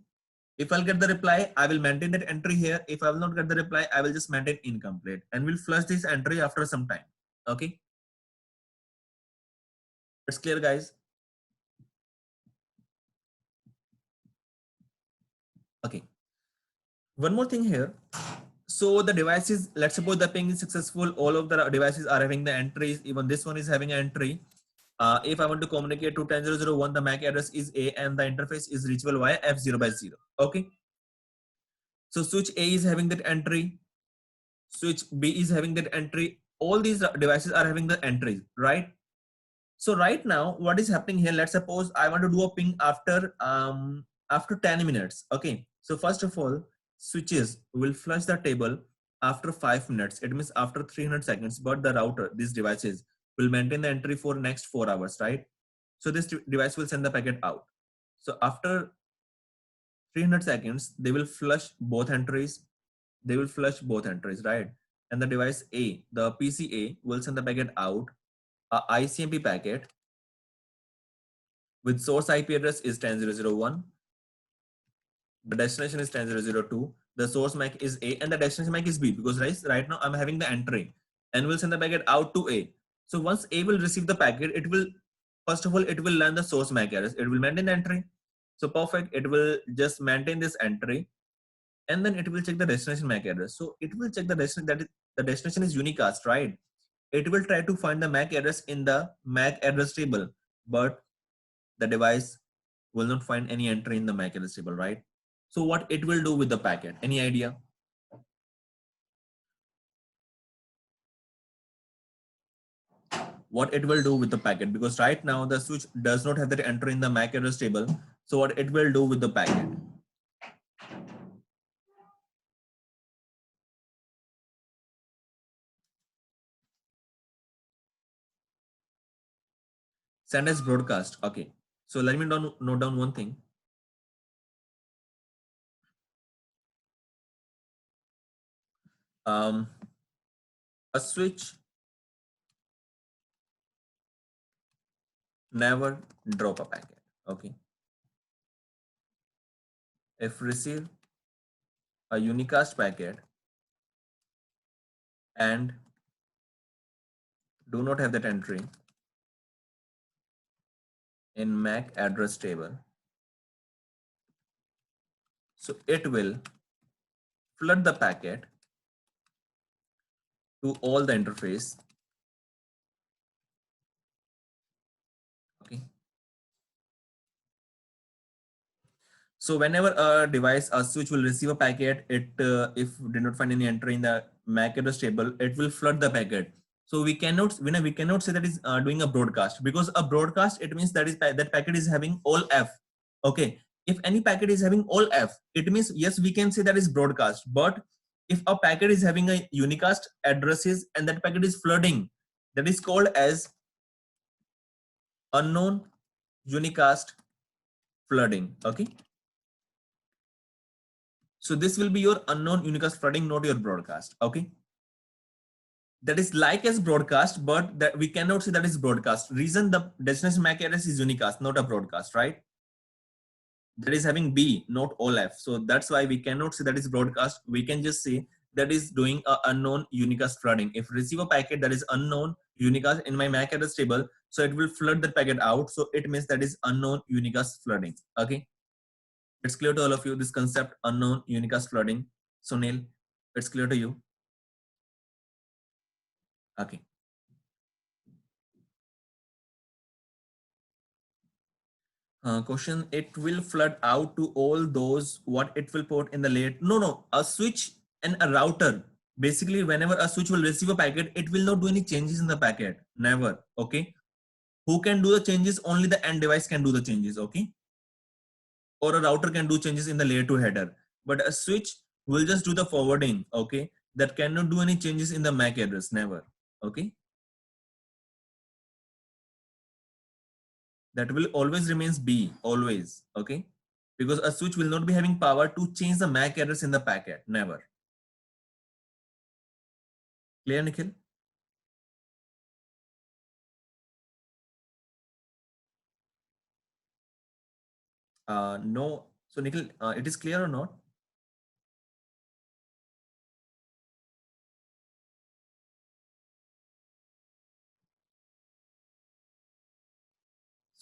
If I'll get the reply, I will maintain that entry here. If I will not get the reply, I will just maintain incomplete and we'll flush this entry after some time. Okay. It's clear, guys. Okay. One more thing here. So the devices, let's suppose the ping is successful. All of the devices are having the entries. Even this one is having an entry. If I want to communicate to 10.0.0.1, the MAC address is A and the interface is reachable via F0 by 0. Okay. So switch A is having that entry. Switch B is having that entry. All these devices are having the entries, right? So right now, what is happening here? Let's suppose I want to do a ping after 10 minutes. Okay. So first of all, switches will flush the table after 5 minutes. It means after 300 seconds. But the router, these devices, will maintain the entry for next 4 hours, right? So this device will send the packet out. So after 300 seconds, they will flush both entries. They will flush both entries, right? And the device A, the PCA, will send the packet out, a ICMP packet with source IP address is 10.0.0.1. The destination is 10.0.0.2. The source MAC is A and the destination MAC is B, because right now I'm having the entry and will send the packet out to A. So once A will receive the packet, it will, first of all, it will learn the source MAC address. It will maintain the entry. So perfect. It will just maintain this entry and then it will check the destination MAC address. So it will check the destination, that is, the destination is unicast, right? It will try to find the MAC address in the MAC address table, but the device will not find any entry in the MAC address table, right? So what it will do with the packet? Any idea? What it will do with the packet? Because right now the switch does not have that entry in the MAC address table. So what it will do with the packet? Send as broadcast. Okay. So let me note down one thing. A switch never drop a packet. Okay. If receive a unicast packet and do not have that entry in MAC address table, so it will flood the packet to all the interface. Okay. So whenever a device, a switch will receive a packet, it if did not find any entry in the MAC address table, it will flood the packet. So we cannot say that is doing a broadcast, because a broadcast, it means that is that packet is having all F. Okay, if any packet is having all F, it means yes, we can say that is broadcast. But if a packet is having a unicast addresses and that packet is flooding, that is called as unknown unicast flooding. Okay, so this will be your unknown unicast flooding, not your broadcast. Okay, that is like as broadcast, but that we cannot say that is broadcast. Reason, the destination MAC address is unicast, not a broadcast, right? That is having B, not all F. So that's why we cannot say that is broadcast. We can just say that is doing a unknown unicast flooding. If receive a packet that is unknown unicast in my MAC address table, so it will flood the packet out. So it means that is unknown unicast flooding. Okay, it's clear to all of you this concept, unknown unicast flooding. Sunil, it's clear to you? Okay. Question, it will flood out to all those what it will put in the layer. No, a switch and a router. Basically, whenever a switch will receive a packet, it will not do any changes in the packet. Never. Okay. Who can do the changes? Only the end device can do the changes. Okay. Or a router can do changes in the layer 2 header. But a switch will just do the forwarding. Okay. That cannot do any changes in the MAC address. Never. Okay. That will always remains B, always. Okay, because a switch will not be having power to change the MAC address in the packet. Never. Clear, Nikhil? No. So Nikhil, it is clear or not?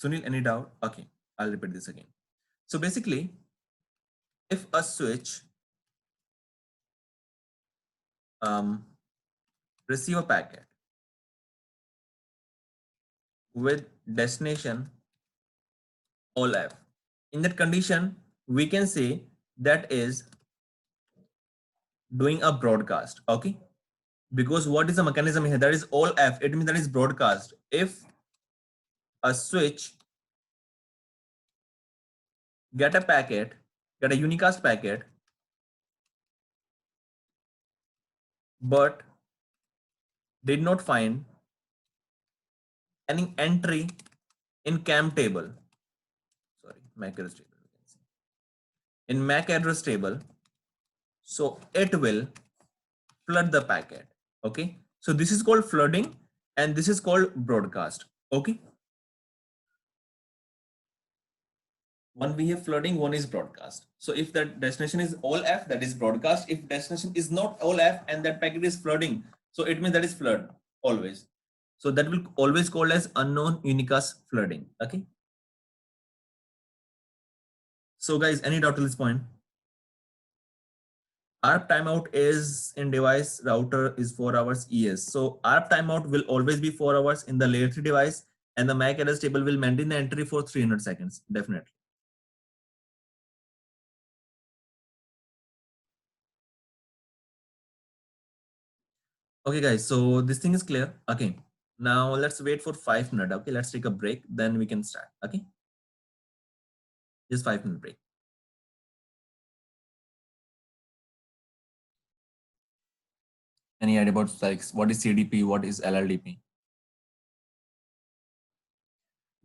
Sunil, any doubt? Okay, I'll repeat this again. So basically, if a switch receive a packet with destination all F, in that condition, we can say that is doing a broadcast. Okay, because what is the mechanism here? That is all F. It means that is broadcast. If a switch get a packet, get a unicast packet, but did not find any entry in CAM table. Sorry, MAC address table. In MAC address table, so it will flood the packet. Okay, so this is called flooding, and this is called broadcast. Okay, one we have flooding, one is broadcast. So if that destination is all F, that is broadcast. If destination is not all F and that packet is flooding, so it means that is flood always. So that will always called as unknown unicast flooding. Okay. So guys, any doubt to this point? ARP timeout is in device router is 4 hours. Yes. So ARP timeout will always be 4 hours in the layer 3 device, and the MAC address table will maintain the entry for 300 seconds. Definitely. Okay, guys. So this thing is clear. Okay. Now let's wait for 5 minutes. Okay. Let's take a break. Then we can start. Okay. Just 5 minute break. Any idea about like what is CDP? What is LLDP?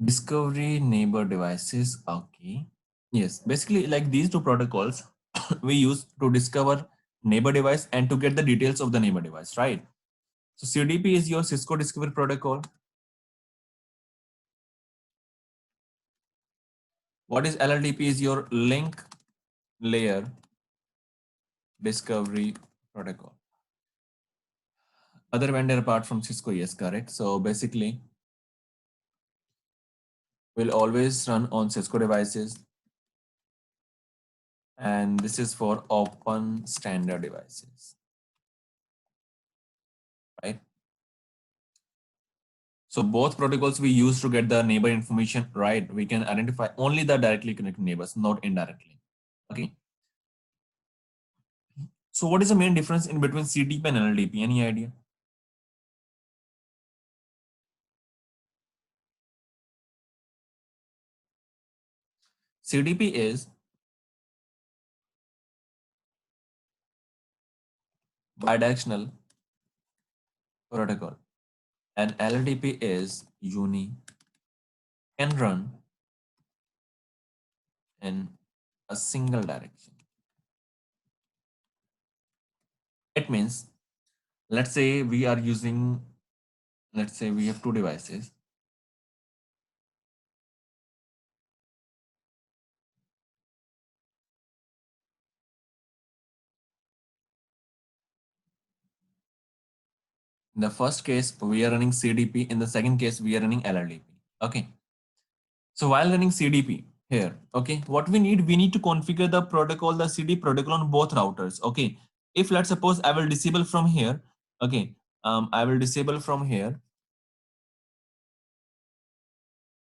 Discovery neighbor devices. Okay. Yes. Basically, like these two protocols we use to discover neighbor device and to get the details of the neighbor device, right? So CDP is your Cisco Discovery Protocol. What is LLDP is your link layer discovery protocol. Other vendor apart from Cisco, yes, correct. So basically, we'll always run on Cisco devices. And this is for open standard devices, right? So both protocols we use to get the neighbor information, right? We can identify only the directly connected neighbors, not indirectly. Okay. So what is the main difference in between CDP and LLDP? Any idea? CDP is bidirectional protocol and LLDP is uni, can run in a single direction. It means, let's say we are using, let's say we have two devices. In the first case, we are running CDP. In the second case, we are running LLDP. Okay. So while running CDP here, okay, what we need to configure the protocol, the CD protocol on both routers. Okay. If let's suppose I will disable from here, okay, I will disable from here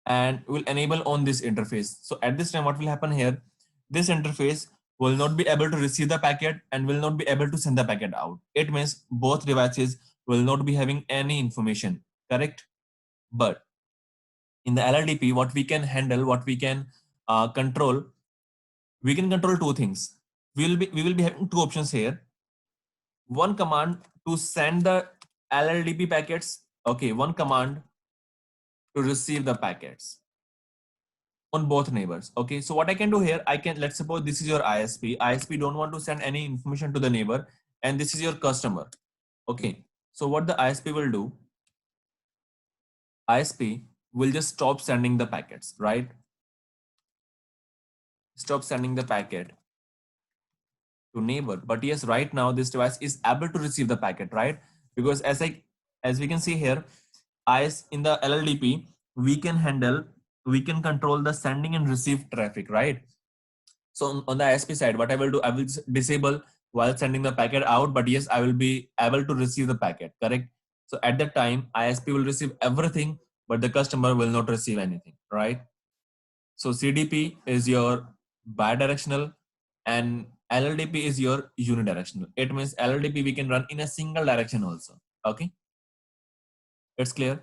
and will enable on this interface. So at this time, what will happen here? This interface will not be able to receive the packet and will not be able to send the packet out. It means both devices will not be having any information, correct? But in the LLDP, what we can handle, what we can control, we can control two things. We will be having two options here. One command to send the LLDP packets. Okay, one command to receive the packets on both neighbors. Okay, so what I can do here, I can, let's suppose this is your ISP. ISP don't want to send any information to the neighbor, and this is your customer. Okay, so what the ISP will do, ISP will just stop sending the packets, right? Stop sending the packet to neighbor. But yes, right now this device is able to receive the packet, right? Because as we can see here, as in the LLDP, we can handle, we can control the sending and receive traffic, right? So on the ISP side, what I will do, I will disable while sending the packet out, but yes, I will be able to receive the packet, correct? So at that time, ISP will receive everything, but the customer will not receive anything, right? So CDP is your bidirectional and LLDP is your unidirectional. It means LLDP we can run in a single direction also. Okay, it's clear.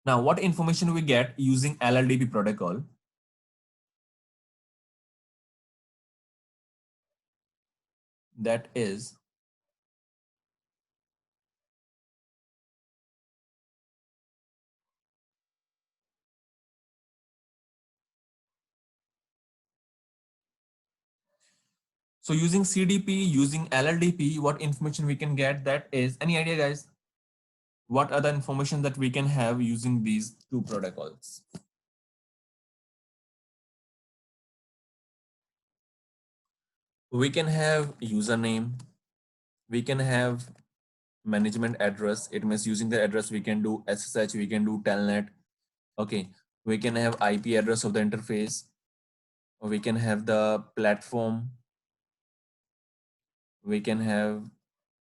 Now, what information we get using LLDP protocol? That is, so using CDP, using LLDP, what information we can get? That is, any idea, guys? What other information that we can have using these two protocols? We can have username, we can have management address. It means using the address we can do SSH, we can do telnet. Okay, we can have IP address of the interface, or we can have the platform, we can have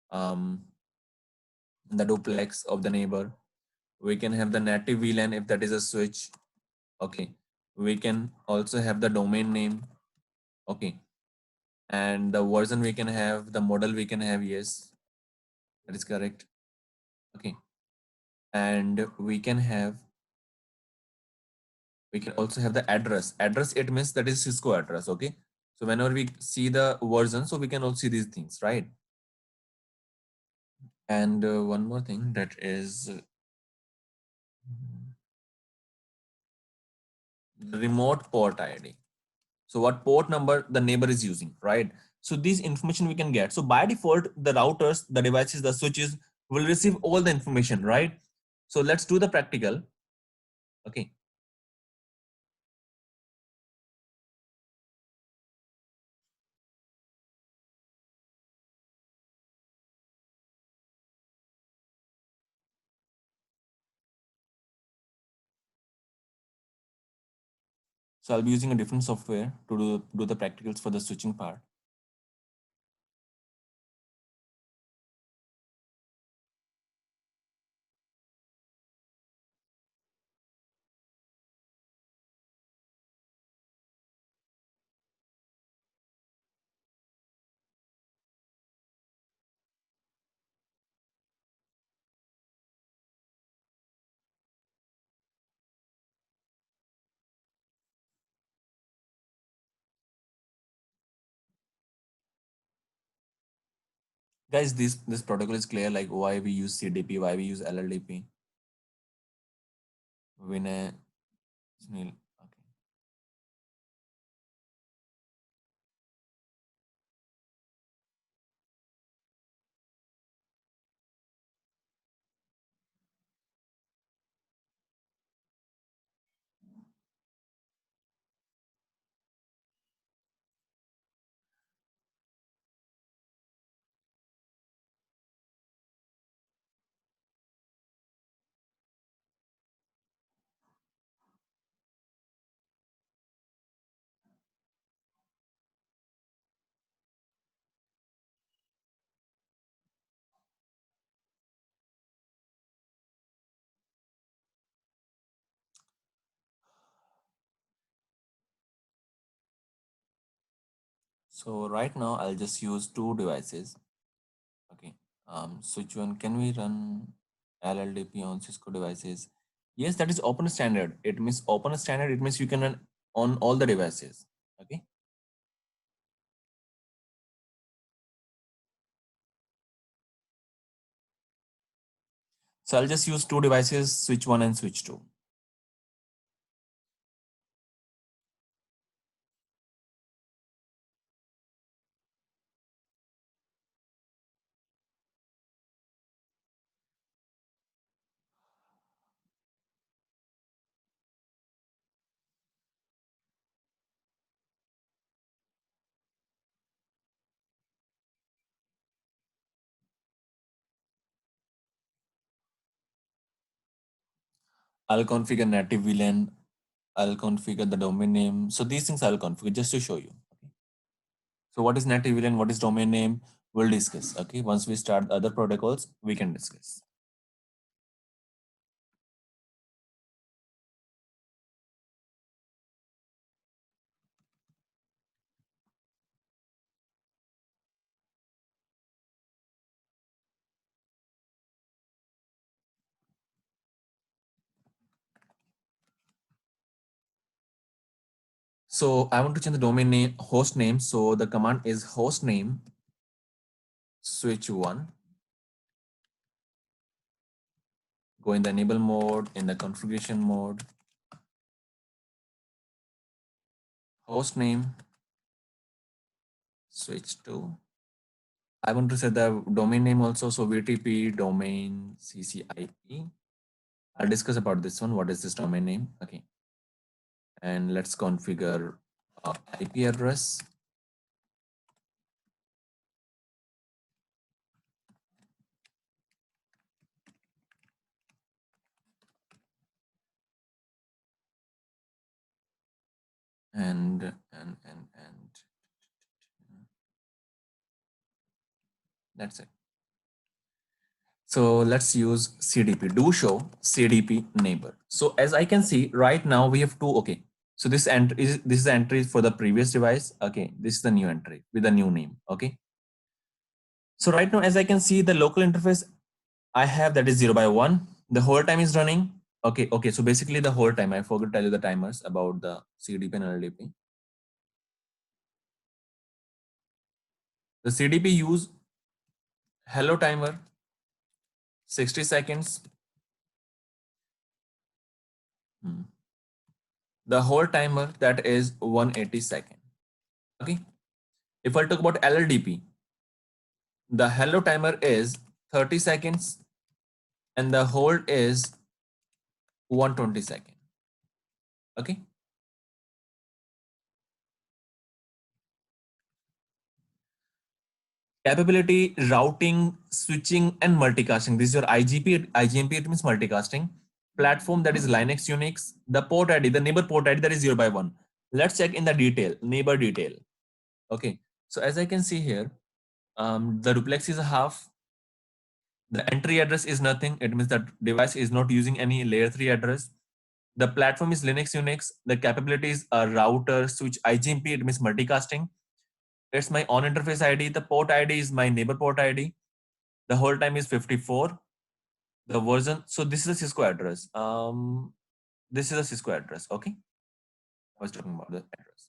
um, the duplex of the neighbor, we can have the native VLAN if that is a switch. Okay, we can also have the domain name. Okay, and the version we can have, the model we can have, yes, that is correct. Okay, and we can also have the address. Address, it means that is Cisco address. Okay, so whenever we see the version, so we can also see these things, right? And one more thing, that is the remote port ID. So what port number the neighbor is using, right? So these information we can get. So by default, the routers, the devices, the switches will receive all the information, right? So let's do the practical. Okay. So I'll be using a different software to do the practicals for the switching part. Guys, this protocol is clear, like why we use CDP, why we use LLDP. Vinay, Sunil. Okay. So right now I'll just use two devices. Okay. Switch one. Can we run LLDP on Cisco devices? Yes, that is open standard. It means open standard. It means you can run on all the devices. Okay. So I'll just use two devices, switch one and switch two. I'll configure native VLAN. I'll configure the domain name. So these things I'll configure just to show you. Okay. So what is native VLAN? What is domain name? We'll discuss. Okay. Once we start other protocols, we can discuss. So I want to change the domain name, host name. So the command is host name switch one. Go in the enable mode, in the configuration mode, host name switch to. I want to set the domain name also. So VTP domain CCIP. I'll discuss about this one. What is this domain name? Okay. And let's configure IP address. And that's it. So let's use CDP. Do show CDP neighbor. So as I can see right now, we have two. Okay. So this is the entry for the previous device. Okay. This is the new entry with the new name. Okay. So right now, as I can see, the local interface I have, that is 0 by 1. The whole time is running. Okay. Okay. So basically the whole time, I forgot to tell you the timers about the CDP and LDP. The CDP use hello timer 60 seconds. The whole timer, that is 180 seconds. Okay. If I talk about LLDP, the hello timer is 30 seconds and the hold is 120 seconds. Okay. Capability, routing, switching, and multicasting. This is your IGMP, it means multicasting. Platform, that is Linux, Unix. The port ID, the neighbor port ID, that is 0 by 1. Let's check in the detail, neighbor detail. Okay. So as I can see here, the duplex is a half. The entry address is nothing. It means that device is not using any layer 3 address. The platform is Linux, Unix. The capabilities are router, switch, IGMP, it means multicasting. It's my on interface ID. The port ID is my neighbor port ID. The whole time is 54. The version, so this is a Cisco address. This is a Cisco address. Okay. I was talking about the address.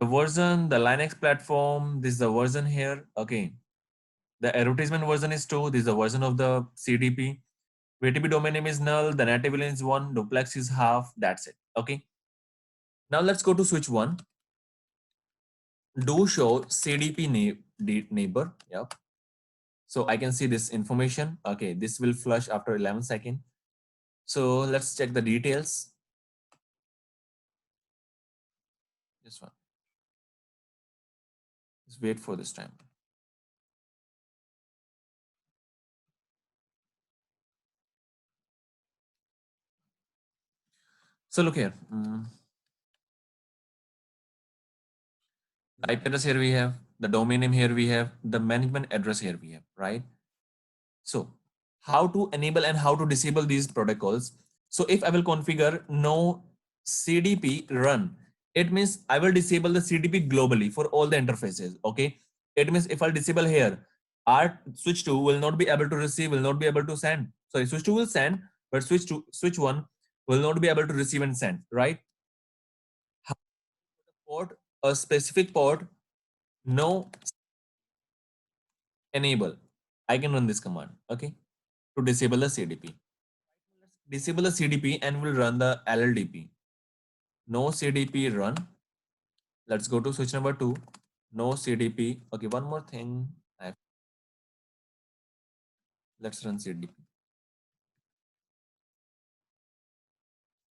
The version, the Linux platform, this is the version here. Okay. The advertisement version is 2. This is the version of the CDP. VTP domain name is null. The native element is 1. Duplex is half. That's it. Okay. Now let's go to switch 1. Do show CDP neighbor. Yep. So I can see this information. Okay. This will flush after 11 seconds. So let's check the details. This one. Just wait for this time. So look here. The IP address here we have, the domain name here we have, the management address here we have, right? So how to enable and how to disable these protocols. So if I will configure no CDP run, it means I will disable the CDP globally for all the interfaces. Okay. It means if I'll disable here, our switch 2 will not be able to receive, will not be able to send. Sorry, switch 2 will send, but switch 1 will not be able to receive and send, right? Port, a specific port, no enable. I can run this command, okay, to disable the CDP. Disable the CDP and we'll run the LLDP. No CDP run. Let's go to switch number 2. No CDP. Okay, one more thing. Let's run CDP.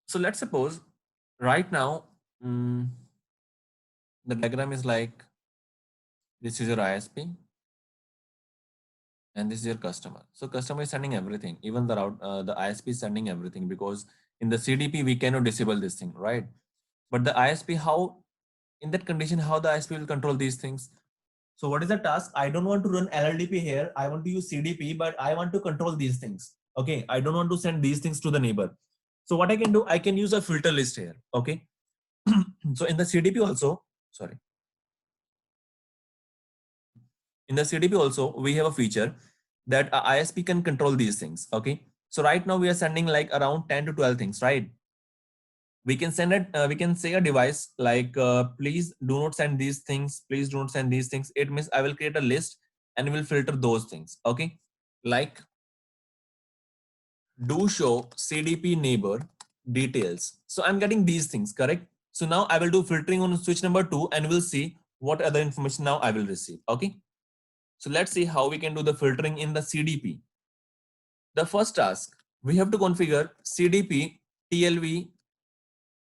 So let's suppose right now the diagram is like this is your ISP and this is your customer. So customer is sending everything, even the the ISP is sending everything, because in the CDP we cannot disable this thing, right? But the ISP, how in that condition, how the ISP will control these things? So what is the task? I don't want to run LLDP here. I want to use CDP, but I want to control these things. Okay. I don't want to send these things to the neighbor. So what I can do, I can use a filter list here. Okay. So in the CDP also, sorry. In the CDP also, we have a feature that a ISP can control these things. Okay. So right now we are sending like around 10 to 12 things, right? We can send it, we can say a device like, please do not send these things. Please do not send these things. It means I will create a list and will filter those things. Okay. Like do show CDP neighbor details. So I'm getting these things, correct? So now I will do filtering on switch number 2 and we'll see what other information now I will receive. Okay. So let's see how we can do the filtering in the CDP. The first task, we have to configure CDP TLV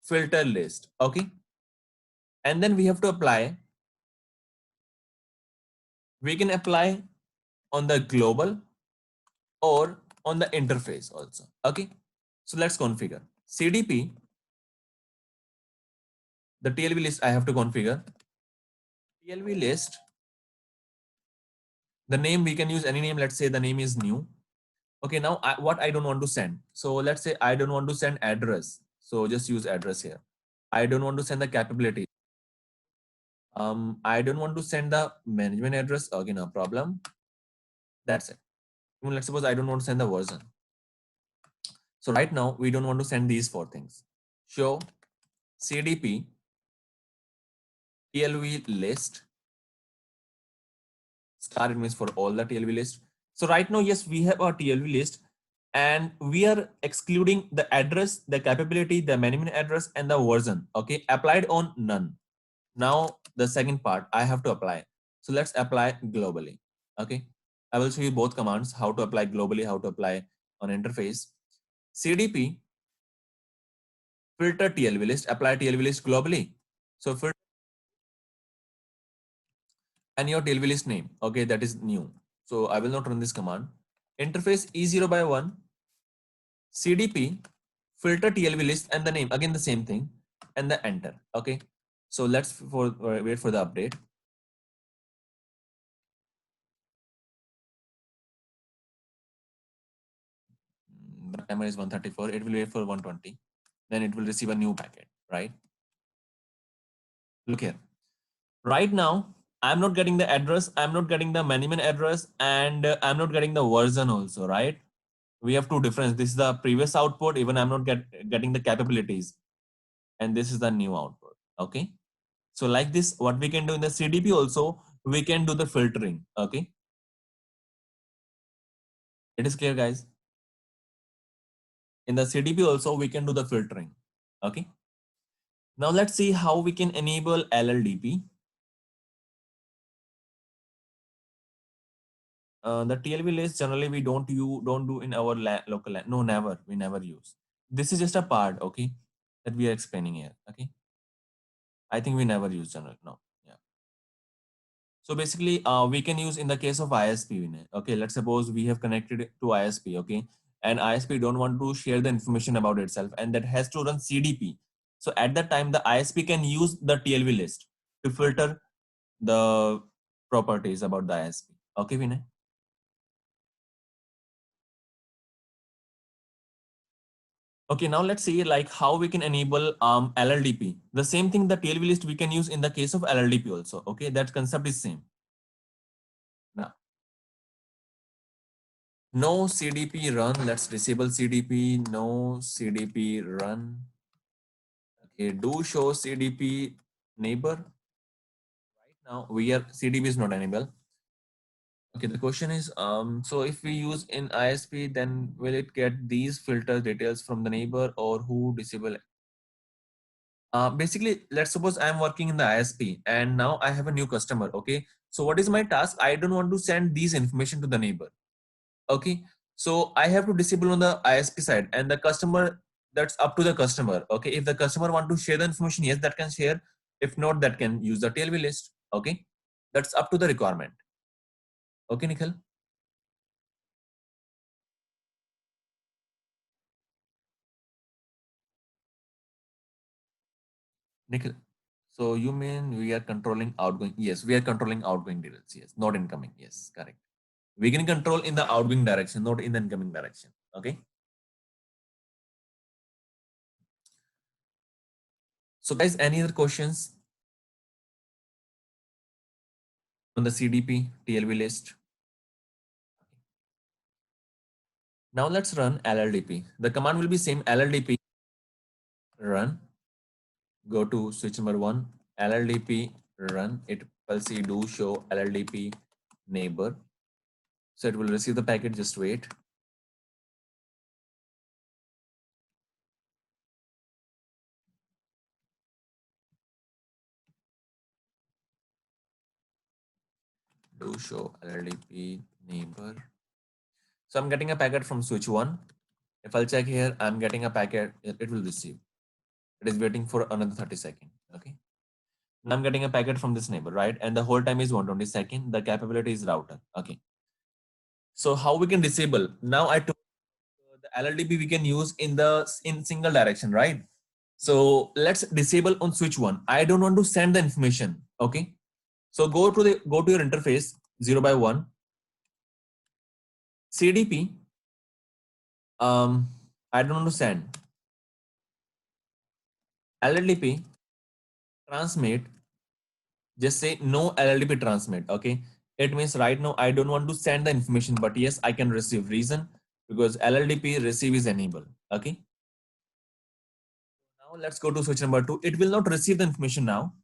filter list. Okay. And then we have to apply, we can apply on the global or on the interface also. Okay. So let's configure CDP. The TLV list I have to configure. TLV list, the name we can use any name. Let's say the name is new. Okay, now what I don't want to send. So let's say I don't want to send address. So just use address here. I don't want to send the capability. I don't want to send the management address. Okay, no problem. That's it. Let's suppose I don't want to send the version. So right now we don't want to send these 4 things. Show CDP TLV list. Star it means for all the TLV list. So right now, yes, we have our TLV list and we are excluding the address, the capability, the management address and the version. Okay, applied on none. Now the second part I have to apply. So let's apply globally. Okay, I will show you both commands, how to apply globally, how to apply on interface. CDP filter TLV list, apply TLV list globally. So filter and your TLV list name. Okay, that is new. So I will not run this command. Interface E0 by 1, CDP, filter TLV list and the name, again the same thing, and the enter. Okay. So let's wait for the update. The timer is 134. It will wait for 120. Then it will receive a new packet, right? Look here. Right now, I'm not getting the address. I'm not getting the management address and I'm not getting the version also, right? We have two difference. This is the previous output. Even I'm not getting the capabilities. And this is the new output. Okay. So like this, what we can do in the CDP also, we can do the filtering. Okay. It is clear, guys. In the CDP also, we can do the filtering. Okay. Now let's see how we can enable LLDP. The TLV list generally we don't do in our local no, never, we never use. This is just a part, okay, that we are explaining here. Okay, I think we never use general. No, yeah. So basically, we can use in the case of ISP. Vinay. Okay, let's suppose we have connected to ISP. Okay, and ISP don't want to share the information about itself, and that has to run CDP. So at that time, the ISP can use the TLV list to filter the properties about the ISP. Okay, Vinay. Okay, now let's see like how we can enable LLDP. The same thing, the TLV list we can use in the case of LLDP also. Okay, that concept is same. Now, no CDP run. Let's disable CDP. No CDP run. Okay, do show CDP neighbor. Right now we are CDP is not enabled. Okay, the question is so if we use in ISP, then will it get these filter details from the neighbor or who disable? Basically, let's suppose I'm working in the ISP and now I have a new customer. Okay. So what is my task? I don't want to send these information to the neighbor. Okay. So I have to disable on the ISP side and the customer, that's up to the customer. Okay. If the customer want to share the information, yes, that can share. If not, that can use the TLV list. Okay. That's up to the requirement. Okay, Nikhil. Nikhil. So you mean we are controlling outgoing? Yes, we are controlling outgoing details. Yes, not incoming. Yes, correct. We can control in the outgoing direction, not in the incoming direction. Okay. So guys, any other questions on the CDP TLV list? Now let's run LLDP. The command will be same LLDP run. Go to switch number one, LLDP run. It will see do show LLDP neighbor. So it will receive the packet. Just wait. Do show LLDP neighbor. So I'm getting a packet from switch one. If I'll check here, I'm getting a packet. It will receive. It is waiting for another 30 seconds. Okay. I'm getting a packet from this neighbor, right? And the whole time is 120 seconds. The capability is router. Okay. So how we can disable? Now I took the LLDP we can use in single direction, right? So let's disable on switch one. I don't want to send the information. Okay. So go to your interface 0 by 1 CDP. I don't want to send LLDP transmit. Just say no LLDP transmit. Okay. It means right now I don't want to send the information, but yes, I can receive. Reason because LLDP receive is enabled. Okay. Now let's go to switch number two. It will not receive the information now.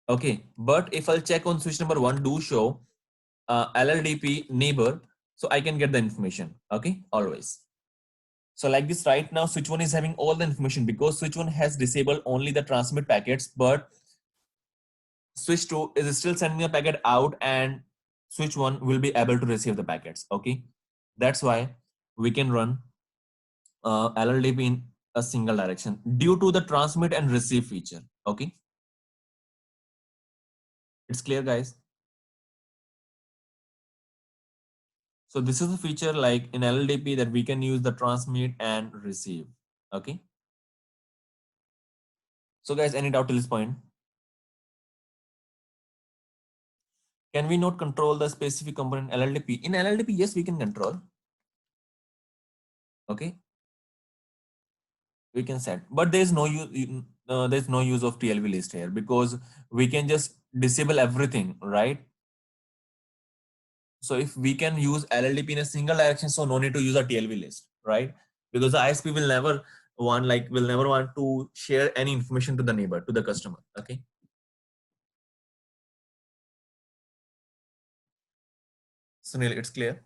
Okay. But if I'll check on switch number one, do show LLDP neighbor, so I can get the information. Okay. Always. So like this right now, switch one is having all the information because switch one has disabled only the transmit packets, but switch 2 is still sending a packet out and switch 1 will be able to receive the packets. Okay, that's why we can run LLDP in a single direction due to the transmit and receive feature. Okay, it's clear, guys. So this is a feature like in LLDP that we can use the transmit and receive. Okay, so guys, any doubt till this point? Can we not control the specific component LLDP? In LLDP, yes, we can control. Okay, we can set, but there's no use. There's no use of TLV list here because we can just disable everything, right? So if we can use LLDP in a single direction, so no need to use a TLV list, right? Because the ISP will never want to share any information to the neighbor, to the customer. Okay. Sunil, it's clear.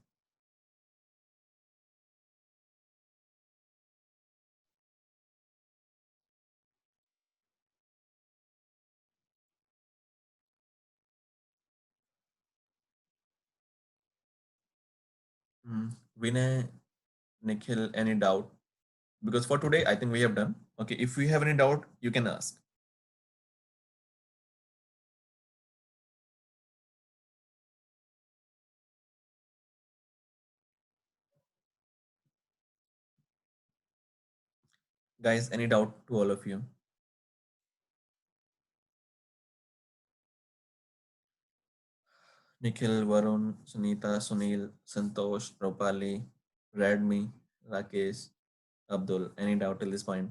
Vinay, Nikhil, any doubt? Because for today, I think we have done. Okay, if you have any doubt, you can ask. Guys, any doubt to all of you? Nikhil, Varun, Sunita, Sunil, Santosh, Ropali, Radmi, Rakesh, Abdul. Any doubt till this point?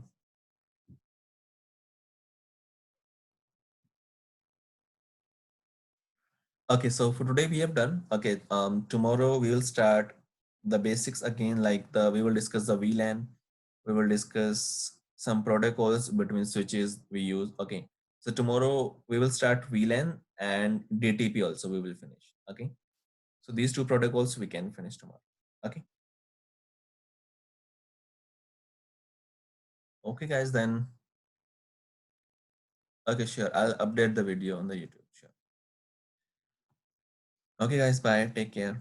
Okay, so for today we have done. Okay, tomorrow we will start the basics again. Like we will discuss the VLAN. We will discuss some protocols between switches we use. Okay, so tomorrow we will start VLAN and DTP also. We will finish. Okay, so these two protocols we can finish tomorrow. Okay. Okay, guys. Then okay, sure. I'll update the video on the YouTube. Sure. Okay, guys. Bye. Take care.